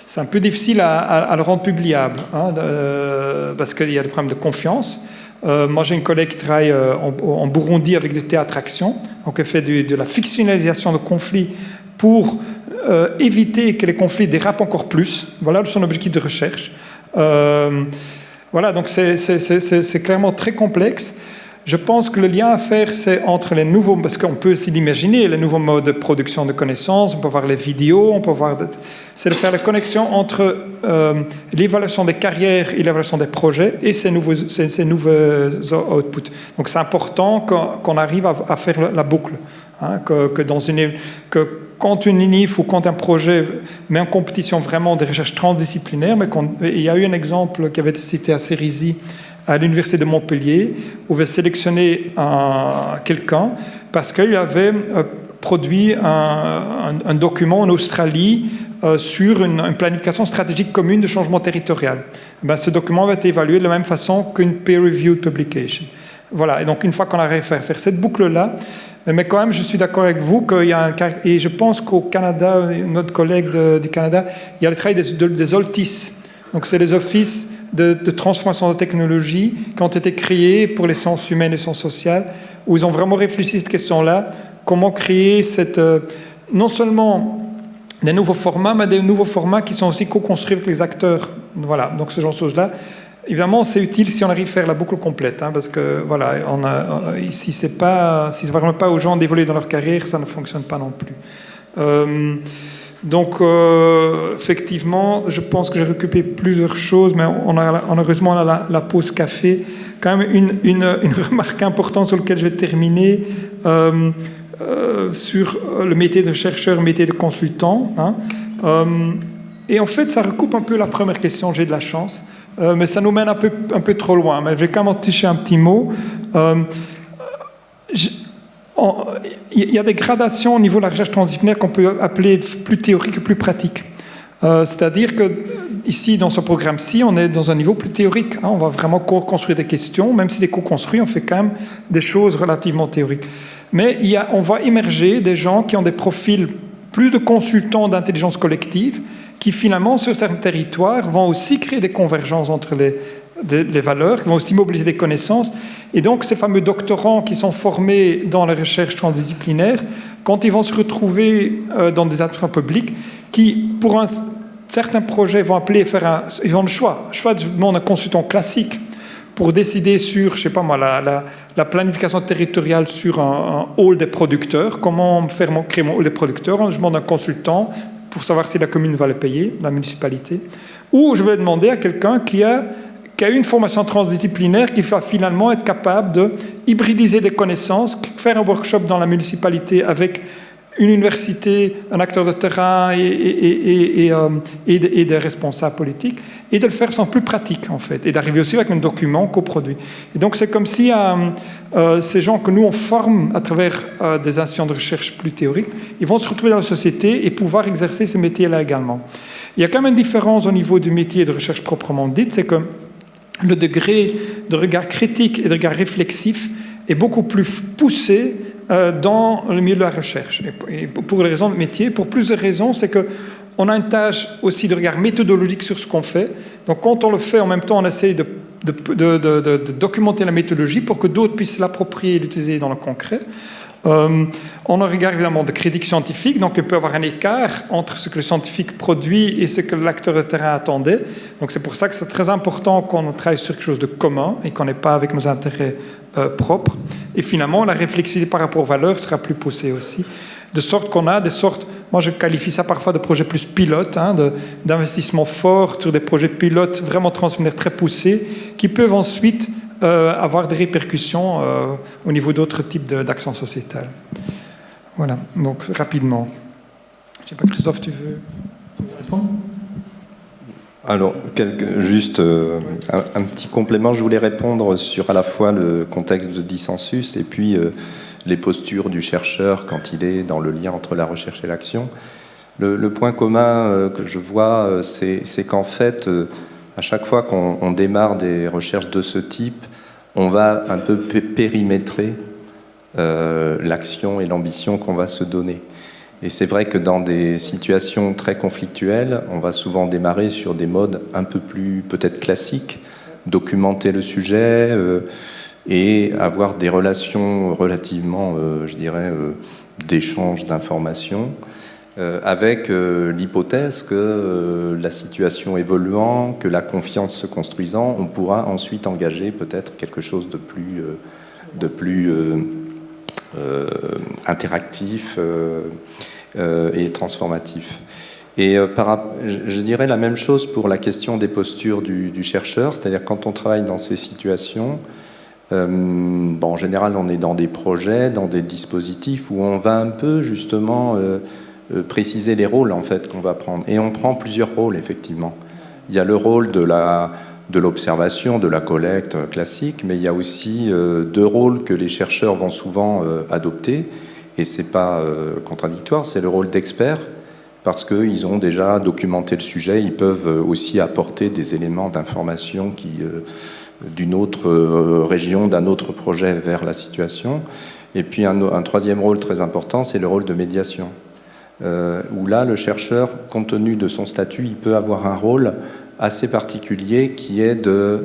c'est un peu difficile à le rendre publiable, hein, parce qu'il y a des problèmes de confiance. Moi, j'ai une collègue qui travaille en Burundi avec du théâtre-action, donc elle fait de la fictionnalisation de conflits pour éviter que les conflits dérapent encore plus. Voilà son objectif de recherche. Voilà, donc c'est clairement très complexe. Je pense que le lien à faire, c'est entre les nouveaux, parce qu'on peut aussi l'imaginer, les nouveaux modes de production de connaissances, on peut voir les vidéos, on peut voir, c'est de faire la connexion entre l'évaluation des carrières et l'évaluation des projets et ces nouveaux outputs. Donc c'est important qu'on arrive à faire la boucle, hein, que quand une INIF ou quand un projet met en compétition vraiment des recherches transdisciplinaires, mais il y a eu un exemple qui avait été cité à Cerisy, à l'université de Montpellier, où on avait sélectionné quelqu'un parce qu'il avait produit un document en Australie sur une planification stratégique commune de changement territorial. Ce document va être évalué de la même façon qu'une peer-reviewed publication. Voilà, et donc une fois qu'on arrive à faire cette boucle-là, mais quand même, je suis d'accord avec vous et je pense qu'au Canada, notre collègue du Canada, il y a le travail des OLTIS. Donc c'est les offices de transformation de technologie qui ont été créés pour les sciences humaines et les sciences sociales, où ils ont vraiment réfléchi à cette question-là, comment créer non seulement des nouveaux formats, mais des nouveaux formats qui sont aussi co-construits avec les acteurs. Voilà, donc ce genre de choses-là. Évidemment, c'est utile si on arrive à faire la boucle complète, hein, parce que voilà, si ça ne permet pas aux gens d'évoluer dans leur carrière, ça ne fonctionne pas non plus. Donc, effectivement, je pense que j'ai récupéré plusieurs choses, mais heureusement, on a la pause café. Quand même, une remarque importante sur laquelle je vais terminer, sur le métier de chercheur, le métier de consultant. Hein. Et en fait, ça recoupe un peu la première question, j'ai de la chance. Mais ça nous mène un peu trop loin. Mais je vais quand même en toucher un petit mot. Il y a des gradations au niveau de la recherche transdisciplinaire qu'on peut appeler plus théorique et plus pratique. C'est-à-dire que ici, dans ce programme-ci, on est dans un niveau plus théorique. Hein, on va vraiment co-construire des questions. Même si c'est co-construit, on fait quand même des choses relativement théoriques. Mais on va émerger des gens qui ont des profils plus de consultants d'intelligence collective, qui finalement, sur certains territoires, vont aussi créer des convergences entre les valeurs, qui vont aussi mobiliser des connaissances. Et donc, ces fameux doctorants qui sont formés dans la recherche transdisciplinaire, quand ils vont se retrouver dans des administrations publiques, qui, pour certains projets, vont appeler ils ont le choix de demander un consultant classique pour décider sur, je sais pas moi, la planification territoriale sur un hall des producteurs, comment créer mon hall des producteurs, je demande un consultant pour savoir si la commune va le payer, la municipalité, ou je vais demander à quelqu'un qui a eu une formation transdisciplinaire, qui va finalement être capable de hybridiser des connaissances, faire un workshop dans la municipalité avec une université, un acteur de terrain et des responsables politiques, et de le faire sans plus pratique, en fait, et d'arriver aussi avec un document coproduit. Et donc, c'est comme si ces gens que nous, on forme à travers des institutions de recherche plus théoriques, ils vont se retrouver dans la société et pouvoir exercer ces métiers-là également. Il y a quand même une différence au niveau du métier de recherche proprement dite, c'est que le degré de regard critique et de regard réflexif est beaucoup plus poussé dans le milieu de la recherche. Et pour les raisons de métier, pour plusieurs raisons, c'est qu'on a une tâche aussi de regard méthodologique sur ce qu'on fait. Donc quand on le fait, en même temps, on essaye de documenter la méthodologie pour que d'autres puissent l'approprier et l'utiliser dans le concret. On a un regard évidemment de critique scientifique, donc il peut y avoir un écart entre ce que le scientifique produit et ce que l'acteur de terrain attendait. Donc c'est pour ça que c'est très important qu'on travaille sur quelque chose de commun et qu'on n'est pas avec nos intérêts propres. Et finalement, la réflexivité par rapport aux valeurs sera plus poussée aussi, de sorte qu'on a des sortes Moi, je qualifie ça parfois de projets plus pilotes, d'investissement fort sur des projets pilotes vraiment transdisciplinaires très poussés, qui peuvent ensuite avoir des répercussions au niveau d'autres types d'actions sociétales. Voilà, donc rapidement. Je ne sais pas, Christophe, tu veux répondre ? Alors, juste un petit complément. Je voulais répondre sur à la fois le contexte de dissensus et puis les postures du chercheur quand il est dans le lien entre la recherche et l'action. Le point commun que je vois, c'est qu'en fait, à chaque fois qu'on démarre des recherches de ce type, on va un peu périmétrer l'action et l'ambition qu'on va se donner. Et c'est vrai que dans des situations très conflictuelles, on va souvent démarrer sur des modes un peu plus peut-être classiques, documenter le sujet et avoir des relations relativement, je dirais, d'échange d'informations, avec l'hypothèse que la situation évoluant, que la confiance se construisant, on pourra ensuite engager peut-être quelque chose de plus interactif et transformatif. Et je dirais la même chose pour la question des postures du chercheur, c'est-à-dire quand on travaille dans ces situations, en général on est dans des projets, dans des dispositifs où on va un peu justement préciser les rôles en fait qu'on va prendre. Et on prend plusieurs rôles effectivement. Il y a le rôle de l'observation, de la collecte classique, mais il y a aussi deux rôles que les chercheurs vont souvent adopter, et c'est pas contradictoire, c'est le rôle d'expert, parce qu'ils ont déjà documenté le sujet, ils peuvent aussi apporter des éléments d'information d'une autre région, d'un autre projet vers la situation. Et puis un troisième rôle très important, c'est le rôle de médiation, où là, le chercheur, compte tenu de son statut, il peut avoir un rôle assez particulier qui est de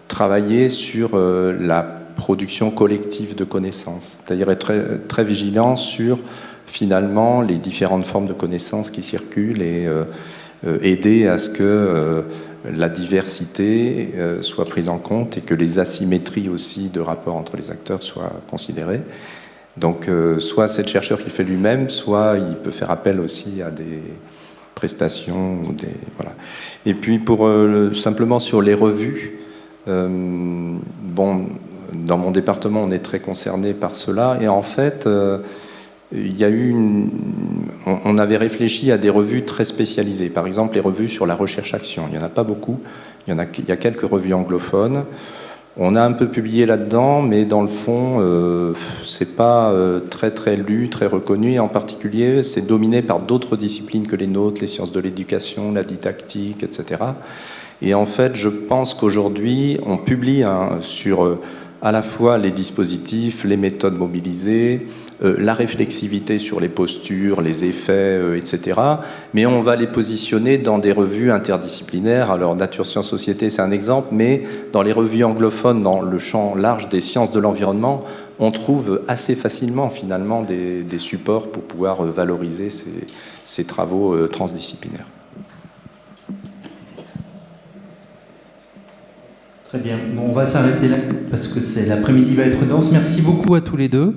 travailler sur la production collective de connaissances, c'est-à-dire être très, très vigilant sur finalement les différentes formes de connaissances qui circulent et aider à ce que la diversité soit prise en compte et que les asymétries aussi de rapport entre les acteurs soient considérées. Donc soit c'est le chercheur qui le fait lui-même, soit il peut faire appel aussi à des prestations ou voilà. Et puis simplement sur les revues, dans mon département on est très concerné par cela, et en fait il y a on avait réfléchi à des revues très spécialisées, par exemple les revues sur la recherche-action. Il n'y en a pas beaucoup, il y a quelques revues anglophones. On a un peu publié là-dedans, mais dans le fond, c'est pas très très lu, très reconnu, et en particulier, c'est dominé par d'autres disciplines que les nôtres, les sciences de l'éducation, la didactique, etc. Et en fait, je pense qu'aujourd'hui, on publie sur à la fois les dispositifs, les méthodes mobilisées, la réflexivité sur les postures, les effets, etc. Mais on va les positionner dans des revues interdisciplinaires. Alors, Nature, Sciences, Société, c'est un exemple, mais dans les revues anglophones, dans le champ large des sciences de l'environnement, on trouve assez facilement, finalement, des supports pour pouvoir valoriser ces travaux transdisciplinaires. Très bien. Bon, on va s'arrêter là parce que l'après-midi va être dense. Merci beaucoup à tous les deux.